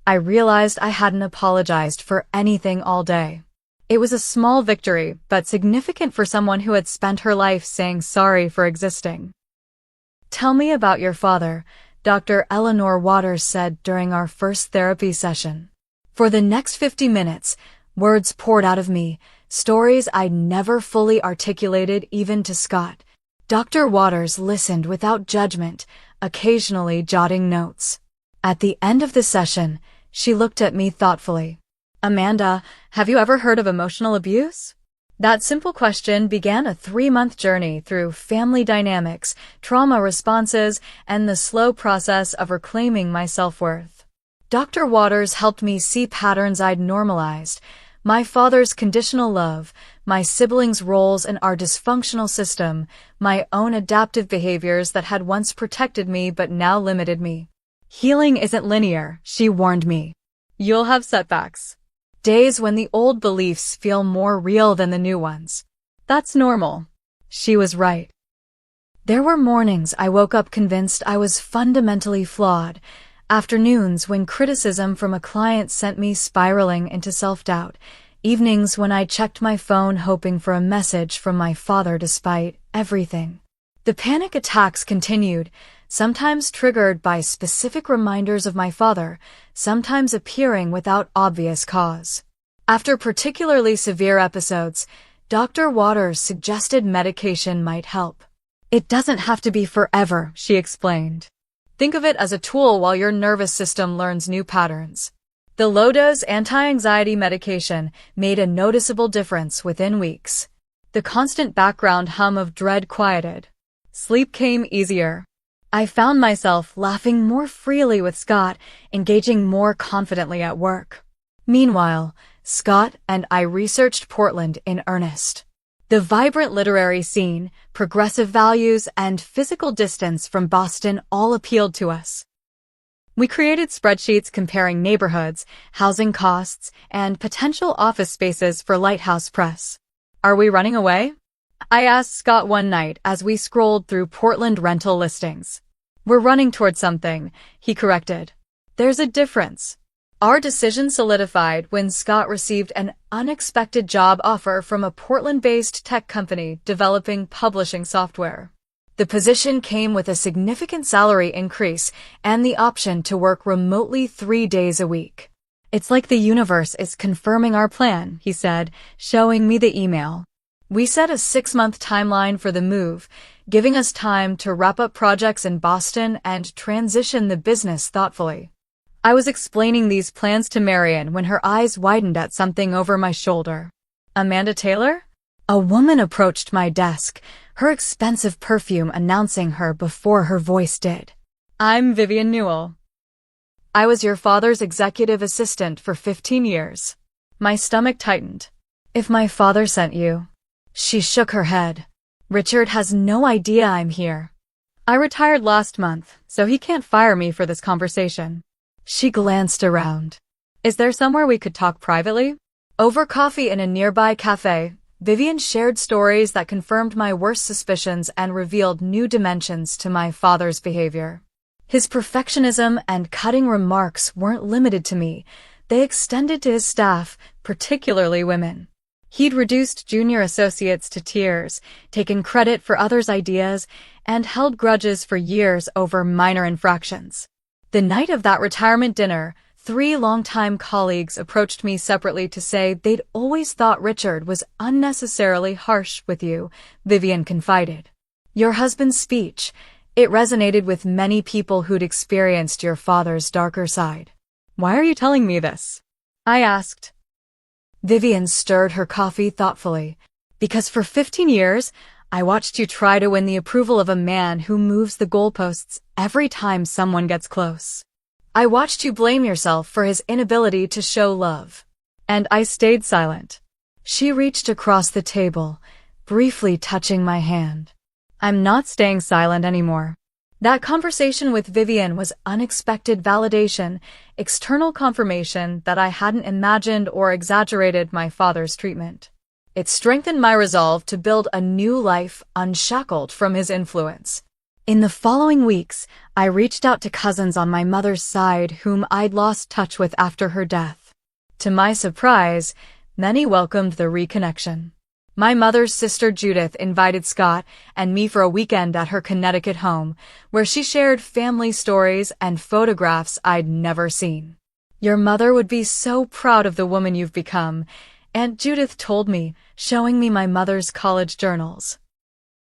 I realized I hadn't apologized for anything all day. It was a small victory, but significant for someone who had spent her life saying sorry for existing. Tell me about your father, Dr. Eleanor Waters said during our first therapy session. For the next 50 minutes, words poured out of me, stories I'd never fully articulated even to Scott. Dr. Waters listened without judgment, occasionally jotting notes. At the end of the session, she looked at me thoughtfully. Amanda, have you ever heard of emotional abuse? That simple question began a 3-month journey through family dynamics, trauma responses, and the slow process of reclaiming my self-worth. Dr. Waters helped me see patterns I'd normalized, my father's conditional love, my siblings' roles in our dysfunctional system, my own adaptive behaviors that had once protected me but now limited me. Healing isn't linear, she warned me. You'll have setbacks. Days when the old beliefs feel more real than the new ones. That's normal. She was right. There were mornings I woke up convinced I was fundamentally flawed, afternoons when criticism from a client sent me spiraling into self-doubt, evenings when I checked my phone hoping for a message from my father despite everything. The panic attacks continued, sometimes triggered by specific reminders of my father, sometimes appearing without obvious cause. After particularly severe episodes, Dr. Waters suggested medication might help. It doesn't have to be forever, she explained. Think of it as a tool while your nervous system learns new patterns. The low-dose anti-anxiety medication made a noticeable difference within weeks. The constant background hum of dread quieted. Sleep came easier. I found myself laughing more freely with Scott, engaging more confidently at work. Meanwhile, Scott and I researched Portland in earnest. The vibrant literary scene, progressive values, and physical distance from Boston all appealed to us. We created spreadsheets comparing neighborhoods, housing costs, and potential office spaces for Lighthouse Press. Are we running away? I asked Scott one night as we scrolled through Portland rental listings. We're running toward something, he corrected. There's a difference. Our decision solidified when Scott received an unexpected job offer from a Portland-based tech company developing publishing software. The position came with a significant salary increase and the option to work remotely 3 days a week. It's like the universe is confirming our plan, he said, showing me the email. We set a 6-month timeline for the move, giving us time to wrap up projects in Boston and transition the business thoughtfully. I was explaining these plans to Marion when her eyes widened at something over my shoulder. Amanda Taylor? A woman approached my desk, her expensive perfume announcing her before her voice did. I'm Vivian Newell. I was your father's executive assistant for 15 years. My stomach tightened. If my father sent you. She shook her head. Richard has no idea I'm here. I retired last month, so he can't fire me for this conversation. She glanced around. Is there somewhere we could talk privately? Over coffee in a nearby cafe, Vivian shared stories that confirmed my worst suspicions and revealed new dimensions to my father's behavior. His perfectionism and cutting remarks weren't limited to me. They extended to his staff, particularly women. He'd reduced junior associates to tears, taken credit for others' ideas, and held grudges for years over minor infractions. The night of that retirement dinner, 3 longtime colleagues approached me separately to say they'd always thought Richard was unnecessarily harsh with you, Vivian confided. Your husband's speech, it resonated with many people who'd experienced your father's darker side. Why are you telling me this? I asked. Vivian stirred her coffee thoughtfully. Because for 15 years, I watched you try to win the approval of a man who moves the goalposts every time someone gets close. I watched you blame yourself for his inability to show love. And I stayed silent. She reached across the table, briefly touching my hand. I'm not staying silent anymore. That conversation with Vivian was unexpected validation, external confirmation that I hadn't imagined or exaggerated my father's treatment. It strengthened my resolve to build a new life unshackled from his influence. In the following weeks, I reached out to cousins on my mother's side whom I'd lost touch with after her death. To my surprise, many welcomed the reconnection. My mother's sister Judith invited Scott and me for a weekend at her Connecticut home, where she shared family stories and photographs I'd never seen. Your mother would be so proud of the woman you've become, Aunt Judith told me, showing me my mother's college journals.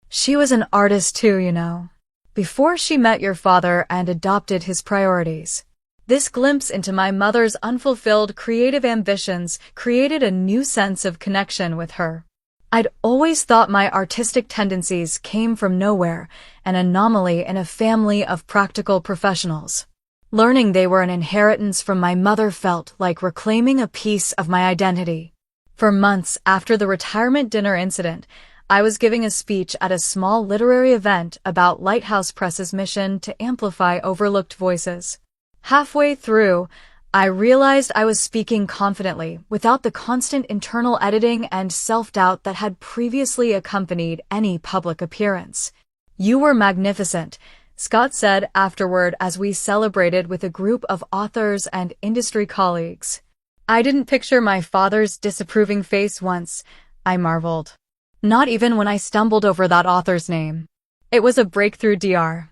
She was an artist too, you know, before she met your father and adopted his priorities. This glimpse into my mother's unfulfilled creative ambitions created a new sense of connection with her. I'd always thought my artistic tendencies came from nowhere, an anomaly in a family of practical professionals. Learning they were an inheritance from my mother felt like reclaiming a piece of my identity. For months after the retirement dinner incident, I was giving a speech at a small literary event about Lighthouse Press's mission to amplify overlooked voices. Halfway through, I realized I was speaking confidently, without the constant internal editing and self-doubt that had previously accompanied any public appearance. You were magnificent, Scott said afterward as we celebrated with a group of authors and industry colleagues. I didn't picture my father's disapproving face once, I marveled. Not even when I stumbled over that author's name. It was a breakthrough, Dr.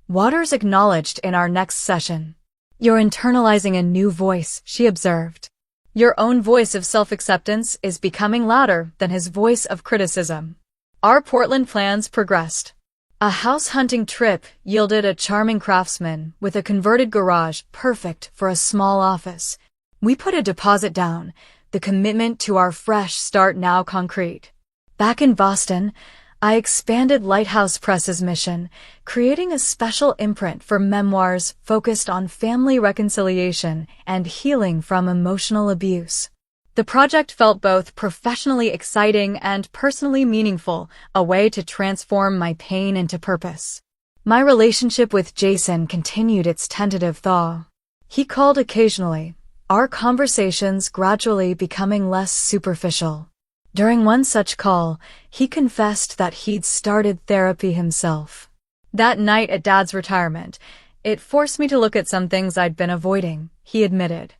Waters acknowledged in our next session. You're internalizing a new voice, she observed. Your own voice of self-acceptance is becoming louder than his voice of criticism. Our Portland plans progressed. A house-hunting trip yielded a charming craftsman with a converted garage perfect for a small office. We put a deposit down, the commitment to our fresh start now concrete. Back in Boston, I expanded Lighthouse Press's mission, creating a special imprint for memoirs focused on family reconciliation and healing from emotional abuse. The project felt both professionally exciting and personally meaningful, a way to transform my pain into purpose. My relationship with Jason continued its tentative thaw. He called occasionally, our conversations gradually becoming less superficial. During one such call, he confessed that he'd started therapy himself. That night at Dad's retirement, it forced me to look at some things I'd been avoiding, he admitted.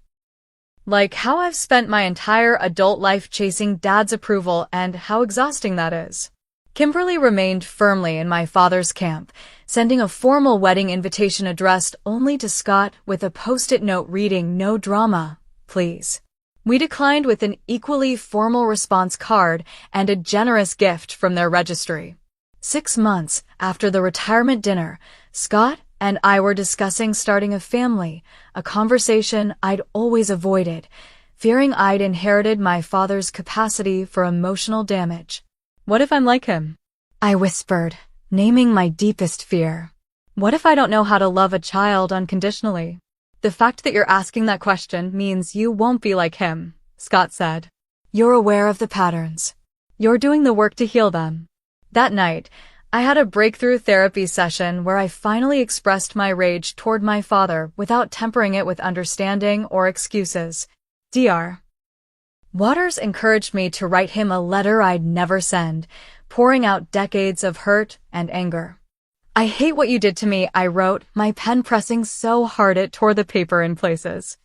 Like how I've spent my entire adult life chasing Dad's approval and how exhausting that is. Kimberly remained firmly in my father's camp, sending a formal wedding invitation addressed only to Scott with a post-it note reading, "No drama, please." We declined with an equally formal response card and a generous gift from their registry. 6 months after the retirement dinner, Scott and I were discussing starting a family, a conversation I'd always avoided, fearing I'd inherited my father's capacity for emotional damage. What if I'm like him? I whispered, naming my deepest fear. What if I don't know how to love a child unconditionally? The fact that you're asking that question means you won't be like him, Scott said. You're aware of the patterns. You're doing the work to heal them. That night, I had a breakthrough therapy session where I finally expressed my rage toward my father without tempering it with understanding or excuses. Dr. Waters encouraged me to write him a letter I'd never send, pouring out decades of hurt and anger. I hate what you did to me, I wrote, my pen pressing so hard it tore the paper in places.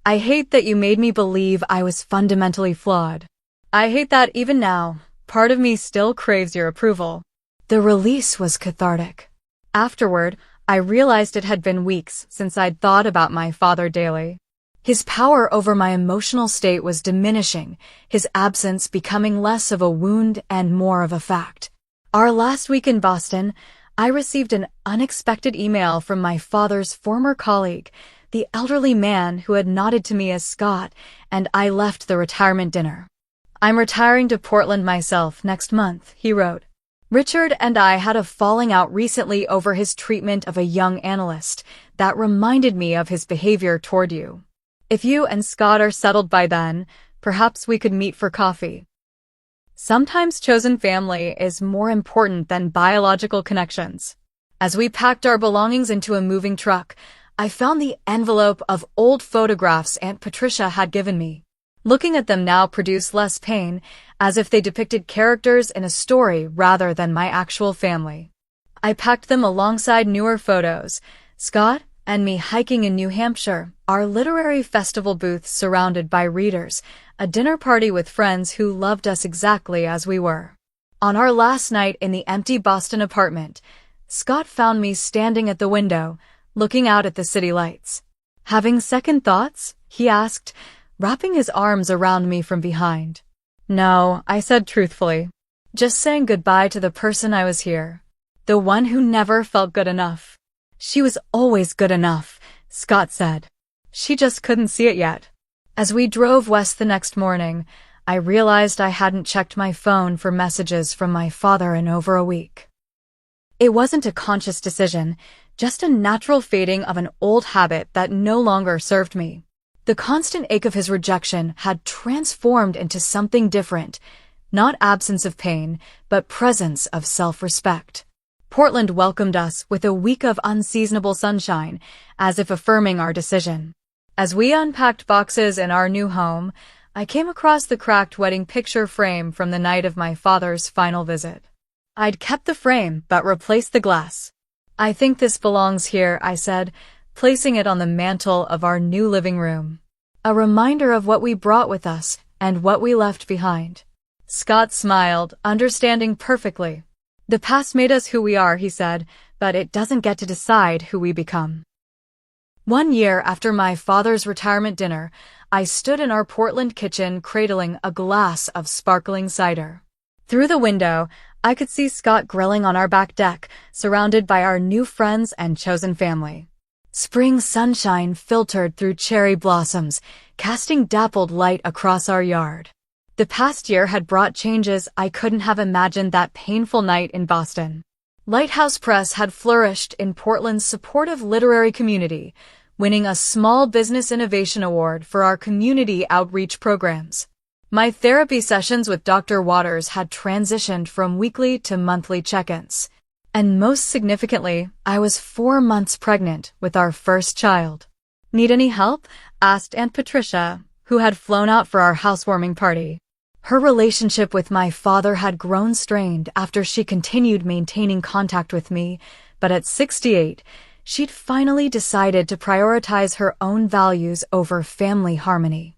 I hate that you made me believe I was fundamentally flawed. I hate that even now, part of me still craves your approval. The release was cathartic. Afterward, I realized it had been weeks since I'd thought about my father daily. His power over my emotional state was diminishing, his absence becoming less of a wound and more of a fact. Our last week in Boston, I received an unexpected email from my father's former colleague, the elderly man who had nodded to me as Scott, and I left the retirement dinner. I'm retiring to Portland myself next month, he wrote. Richard and I had a falling out recently over his treatment of a young analyst that reminded me of his behavior toward you. If you and Scott are settled by then, perhaps we could meet for coffee. Sometimes chosen family is more important than biological connections. As we packed our belongings into a moving truck, I found the envelope of old photographs Aunt Patricia had given me. Looking at them now produced less pain, as if they depicted characters in a story rather than my actual family. I packed them alongside newer photos, Scott and me hiking in New Hampshire, our literary festival booth surrounded by readers, a dinner party with friends who loved us exactly as we were. On our last night in the empty Boston apartment, Scott found me standing at the window, looking out at the city lights. Having second thoughts? He asked, wrapping his arms around me from behind. No, I said truthfully. Just saying goodbye to the person I was here. The one who never felt good enough. She was always good enough, Scott said. She just couldn't see it yet. As we drove west the next morning, I realized I hadn't checked my phone for messages from my father in over a week. It wasn't a conscious decision, just a natural fading of an old habit that no longer served me. The constant ache of his rejection had transformed into something different, not absence of pain, but presence of self-respect. Portland welcomed us with a week of unseasonable sunshine, as if affirming our decision. As we unpacked boxes in our new home, I came across the cracked wedding picture frame from the night of my father's final visit. I'd kept the frame but replaced the glass. I think this belongs here, I said, placing it on the mantel of our new living room. A reminder of what we brought with us and what we left behind. Scott smiled, understanding perfectly. The past made us who we are, he said, but it doesn't get to decide who we become. 1 year after my father's retirement dinner, I stood in our Portland kitchen cradling a glass of sparkling cider. Through the window, I could see Scott grilling on our back deck, surrounded by our new friends and chosen family. Spring sunshine filtered through cherry blossoms, casting dappled light across our yard. The past year had brought changes I couldn't have imagined that painful night in Boston. Lighthouse Press had flourished in Portland's supportive literary community, winning a Small Business Innovation Award for our community outreach programs. My therapy sessions with Dr. Waters had transitioned from weekly to monthly check-ins. And most significantly, I was 4 months pregnant with our first child. Need any help? Asked Aunt Patricia, who had flown out for our housewarming party. Her relationship with my father had grown strained after she continued maintaining contact with me, but at 68, she'd finally decided to prioritize her own values over family harmony.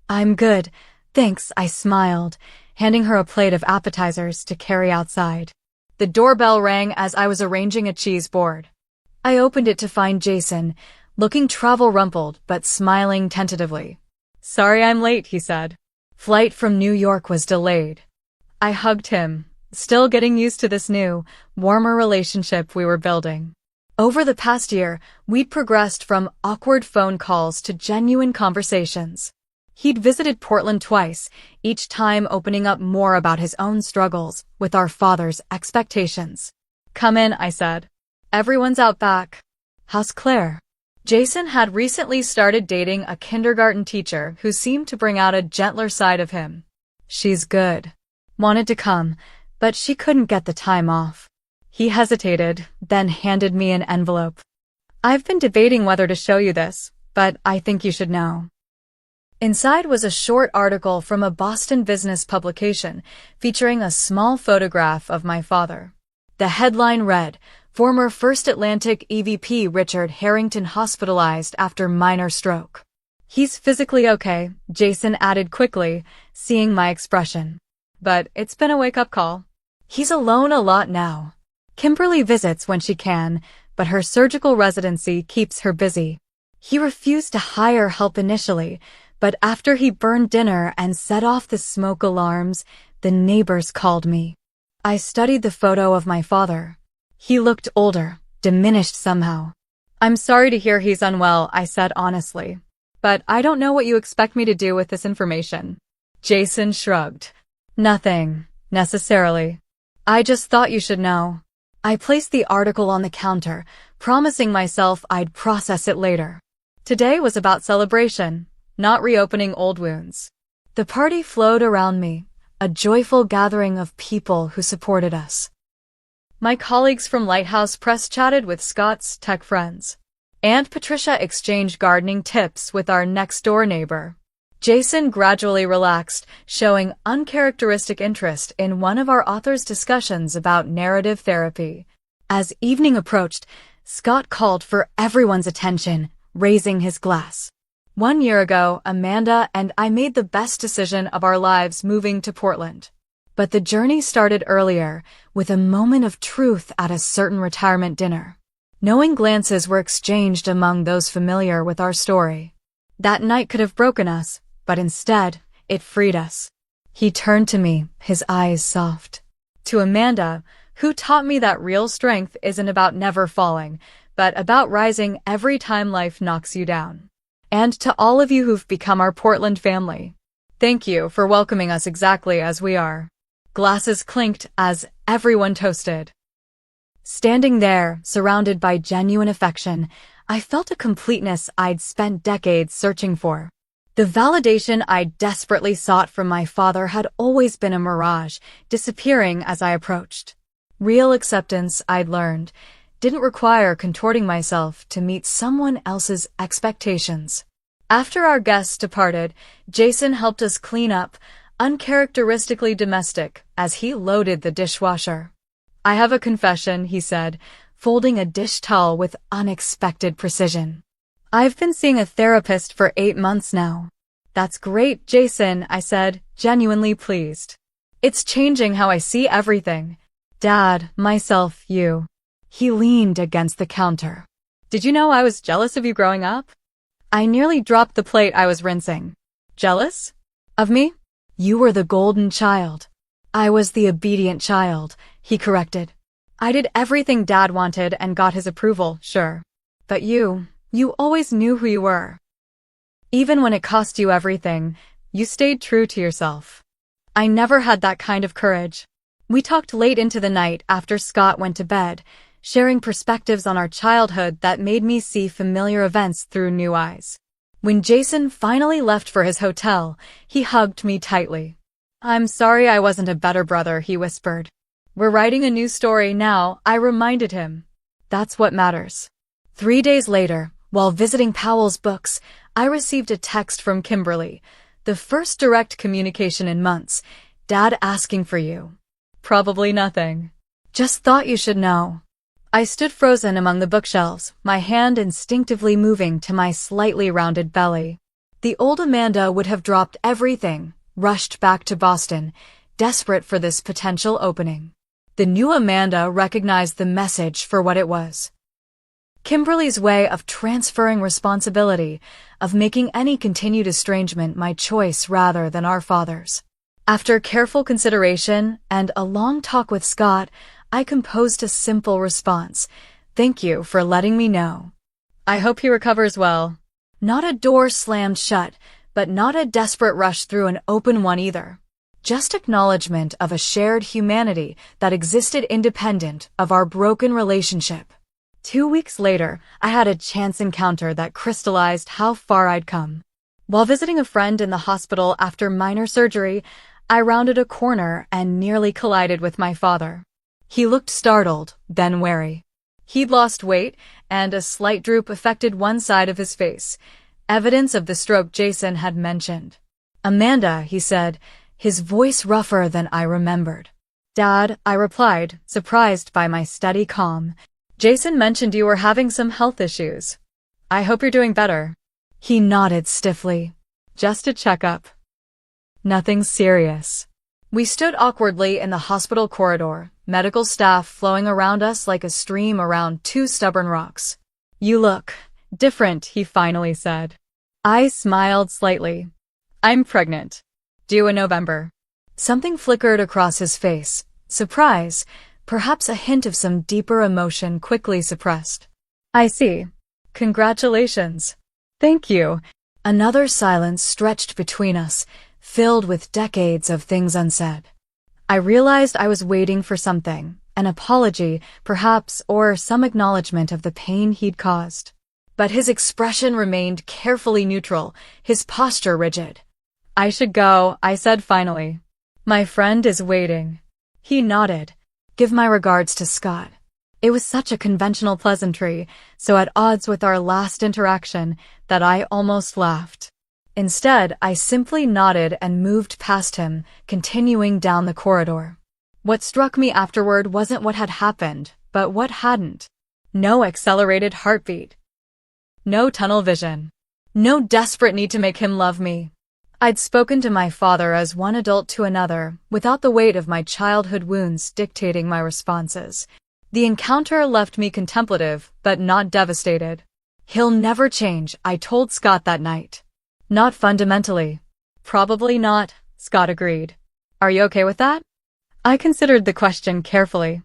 I'm good, thanks, I smiled, handing her a plate of appetizers to carry outside. The doorbell rang as I was arranging a cheese board. I opened it to find Jason, looking travel-rumpled but smiling tentatively. Sorry I'm late, he said. Flight from New York was delayed. I hugged him, still getting used to this new, warmer relationship we were building. Over the past year, we'd progressed from awkward phone calls to genuine conversations. He'd visited Portland twice, each time opening up more about his own struggles with our father's expectations. Come in, I said. Everyone's out back. How's Claire? Jason had recently started dating a kindergarten teacher who seemed to bring out a gentler side of him. She's good. Wanted to come, but she couldn't get the time off. He hesitated, then handed me an envelope. I've been debating whether to show you this, but I think you should know. Inside was a short article from a Boston business publication featuring a small photograph of my father. The headline read, Former First Atlantic EVP Richard Harrington hospitalized after minor stroke. He's physically okay, Jason added quickly, seeing my expression. But it's been a wake-up call. He's alone a lot now. Kimberly visits when she can, but her surgical residency keeps her busy. He refused to hire help initially, but after he burned dinner and set off the smoke alarms, the neighbors called me. I studied the photo of my father. He looked older, diminished somehow. I'm sorry to hear he's unwell, I said honestly. But I don't know what you expect me to do with this information. Jason shrugged. Nothing, necessarily. I just thought you should know. I placed the article on the counter, promising myself I'd process it later. Today was about celebration, not reopening old wounds. The party flowed around me, a joyful gathering of people who supported us. My colleagues from Lighthouse Press chatted with Scott's tech friends. Aunt Patricia exchanged gardening tips with our next-door neighbor. Jason gradually relaxed, showing uncharacteristic interest in one of our author's discussions about narrative therapy. As evening approached, Scott called for everyone's attention, raising his glass. 1 year ago, Amanda and I made the best decision of our lives moving to Portland. But the journey started earlier, with a moment of truth at a certain retirement dinner. Knowing glances were exchanged among those familiar with our story. That night could have broken us, but instead, it freed us. He turned to me, his eyes soft. To Amanda, who taught me that real strength isn't about never falling, but about rising every time life knocks you down. And to all of you who've become our Portland family, thank you for welcoming us exactly as we are. Glasses clinked as everyone toasted. Standing there, surrounded by genuine affection, I felt a completeness I'd spent decades searching for. The validation I desperately sought from my father had always been a mirage, disappearing as I approached. Real acceptance, I'd learned, didn't require contorting myself to meet someone else's expectations. After our guests departed, Jason helped us clean up, uncharacteristically domestic, as he loaded the dishwasher. I have a confession, he said, folding a dish towel with unexpected precision. I've been seeing a therapist for 8 months now. That's great, Jason, I said, genuinely pleased. It's changing how I see everything. Dad, myself, you. He leaned against the counter. Did you know I was jealous of you growing up? I nearly dropped the plate I was rinsing. Jealous? Of me? You were the golden child. I was the obedient child, he corrected. I did everything Dad wanted and got his approval, sure. But you always knew who you were. Even when it cost you everything, you stayed true to yourself. I never had that kind of courage. We talked late into the night after Scott went to bed, sharing perspectives on our childhood that made me see familiar events through new eyes. When Jason finally left for his hotel, he hugged me tightly. I'm sorry I wasn't a better brother, he whispered. We're writing a new story now, I reminded him. That's what matters. 3 days later, while visiting Powell's books, I received a text from Kimberly, the first direct communication in months. Dad asking for you. Probably nothing. Just thought you should know. I stood frozen among the bookshelves, my hand instinctively moving to my slightly rounded belly. The old Amanda would have dropped everything, rushed back to Boston, desperate for this potential opening. The new Amanda recognized the message for what it was. Kimberly's way of transferring responsibility, of making any continued estrangement my choice rather than our father's. After careful consideration and a long talk with Scott, I composed a simple response. Thank you for letting me know. I hope he recovers well. Not a door slammed shut, but not a desperate rush through an open one either. Just acknowledgement of a shared humanity that existed independent of our broken relationship. 2 weeks later, I had a chance encounter that crystallized how far I'd come. While visiting a friend in the hospital after minor surgery, I rounded a corner and nearly collided with my father. He looked startled, then wary. He'd lost weight, and a slight droop affected one side of his face, evidence of the stroke Jason had mentioned. Amanda, he said, his voice rougher than I remembered. Dad, I replied, surprised by my steady calm. Jason mentioned you were having some health issues. I hope you're doing better. He nodded stiffly. Just a checkup. Nothing serious. We stood awkwardly in the hospital corridor, medical staff flowing around us like a stream around 2 stubborn rocks. You look different, he finally said. I smiled slightly. I'm pregnant. Due in November. Something flickered across his face. Surprise, perhaps a hint of some deeper emotion quickly suppressed. I see. Congratulations. Thank you. Another silence stretched between us, filled with decades of things unsaid. I realized I was waiting for something, an apology, perhaps, or some acknowledgement of the pain he'd caused. But his expression remained carefully neutral, his posture rigid. "I should go," I said finally. "My friend is waiting." He nodded. "Give my regards to Scott." It was such a conventional pleasantry, so at odds with our last interaction, that I almost laughed. Instead, I simply nodded and moved past him, continuing down the corridor. What struck me afterward wasn't what had happened, but what hadn't. No accelerated heartbeat. No tunnel vision. No desperate need to make him love me. I'd spoken to my father as one adult to another, without the weight of my childhood wounds dictating my responses. The encounter left me contemplative, but not devastated. "He'll never change," I told Scott that night. "Not fundamentally." "Probably not," Scott agreed. "Are you okay with that?" I considered the question carefully.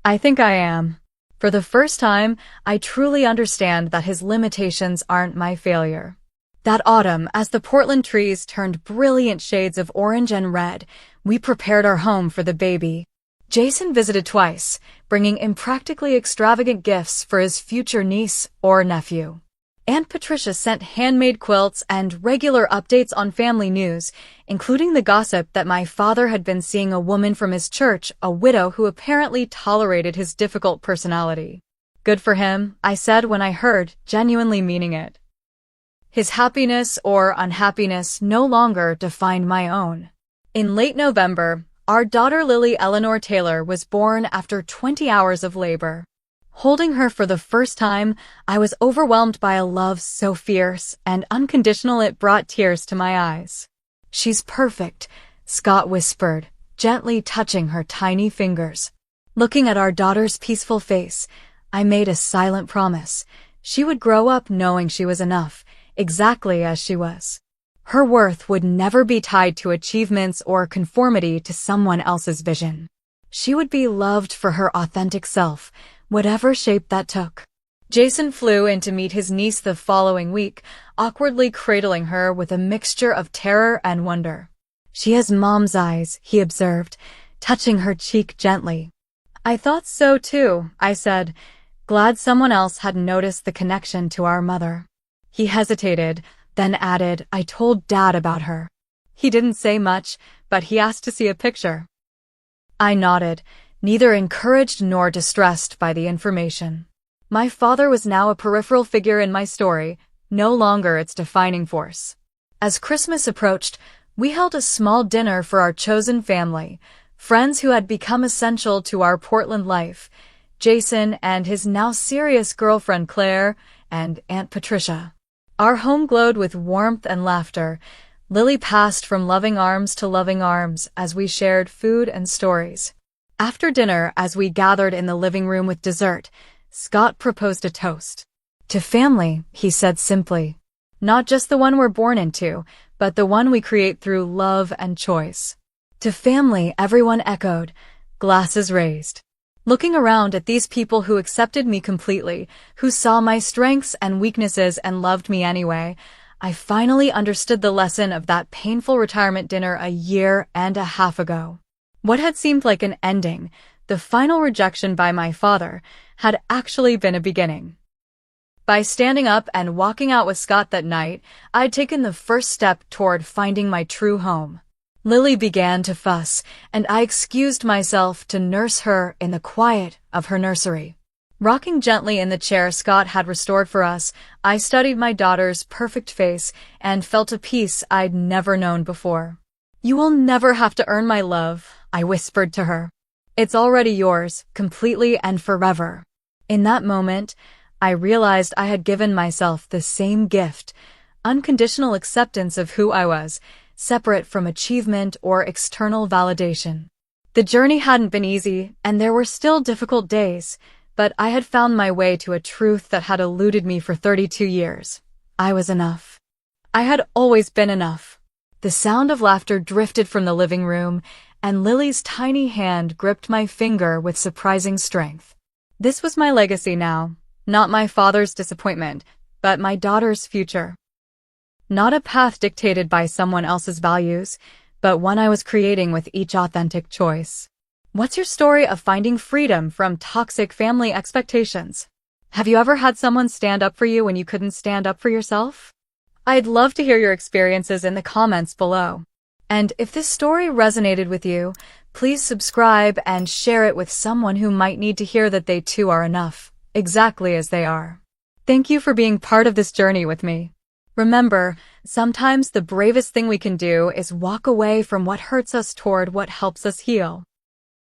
"I think I am. For the first time, I truly understand that his limitations aren't my failure." That autumn, as the Portland trees turned brilliant shades of orange and red, we prepared our home for the baby. Jason visited twice, bringing impractically extravagant gifts for his future niece or nephew. Aunt Patricia sent handmade quilts and regular updates on family news, including the gossip that my father had been seeing a woman from his church, a widow who apparently tolerated his difficult personality. "Good for him," I said when I heard, genuinely meaning it. His happiness or unhappiness no longer defined my own. In late November, our daughter Lily Eleanor Taylor was born after 20 hours of labor. Holding her for the first time, I was overwhelmed by a love so fierce and unconditional it brought tears to my eyes. "She's perfect," Scott whispered, gently touching her tiny fingers. Looking at our daughter's peaceful face, I made a silent promise. She would grow up knowing she was enough, exactly as she was. Her worth would never be tied to achievements or conformity to someone else's vision. She would be loved for her authentic self, whatever shape that took. Jason flew in to meet his niece the following week, awkwardly cradling her with a mixture of terror and wonder. "She has mom's eyes," he observed, touching her cheek gently. "I thought so too," I said, glad someone else had noticed the connection to our mother. He hesitated, then added, "I told Dad about her." He didn't say much, but he asked to see a picture. I nodded, neither encouraged nor distressed by the information. My father was now a peripheral figure in my story, no longer its defining force. As Christmas approached, we held a small dinner for our chosen family, friends who had become essential to our Portland life, Jason and his now serious girlfriend Claire, and Aunt Patricia. Our home glowed with warmth and laughter. Lily passed from loving arms to loving arms as we shared food and stories. After dinner, as we gathered in the living room with dessert, Scott proposed a toast. "To family," he said simply. "Not just the one we're born into, but the one we create through love and choice." "To family," everyone echoed, glasses raised. Looking around at these people who accepted me completely, who saw my strengths and weaknesses and loved me anyway, I finally understood the lesson of that painful retirement dinner a year and a half ago. What had seemed like an ending, the final rejection by my father, had actually been a beginning. By standing up and walking out with Scott that night, I'd taken the first step toward finding my true home. Lily began to fuss, and I excused myself to nurse her in the quiet of her nursery. Rocking gently in the chair Scott had restored for us, I studied my daughter's perfect face and felt a peace I'd never known before. "You will never have to earn my love," I whispered to her. "It's already yours, completely and forever." In that moment, I realized I had given myself the same gift, unconditional acceptance of who I was, separate from achievement or external validation. The journey hadn't been easy, and there were still difficult days, but I had found my way to a truth that had eluded me for 32 years. I was enough. I had always been enough. The sound of laughter drifted from the living room, and Lily's tiny hand gripped my finger with surprising strength. This was my legacy now, not my father's disappointment, but my daughter's future. Not a path dictated by someone else's values, but one I was creating with each authentic choice. What's your story of finding freedom from toxic family expectations? Have you ever had someone stand up for you when you couldn't stand up for yourself? I'd love to hear your experiences in the comments below. And if this story resonated with you, please subscribe and share it with someone who might need to hear that they too are enough, exactly as they are. Thank you for being part of this journey with me. Remember, sometimes the bravest thing we can do is walk away from what hurts us toward what helps us heal.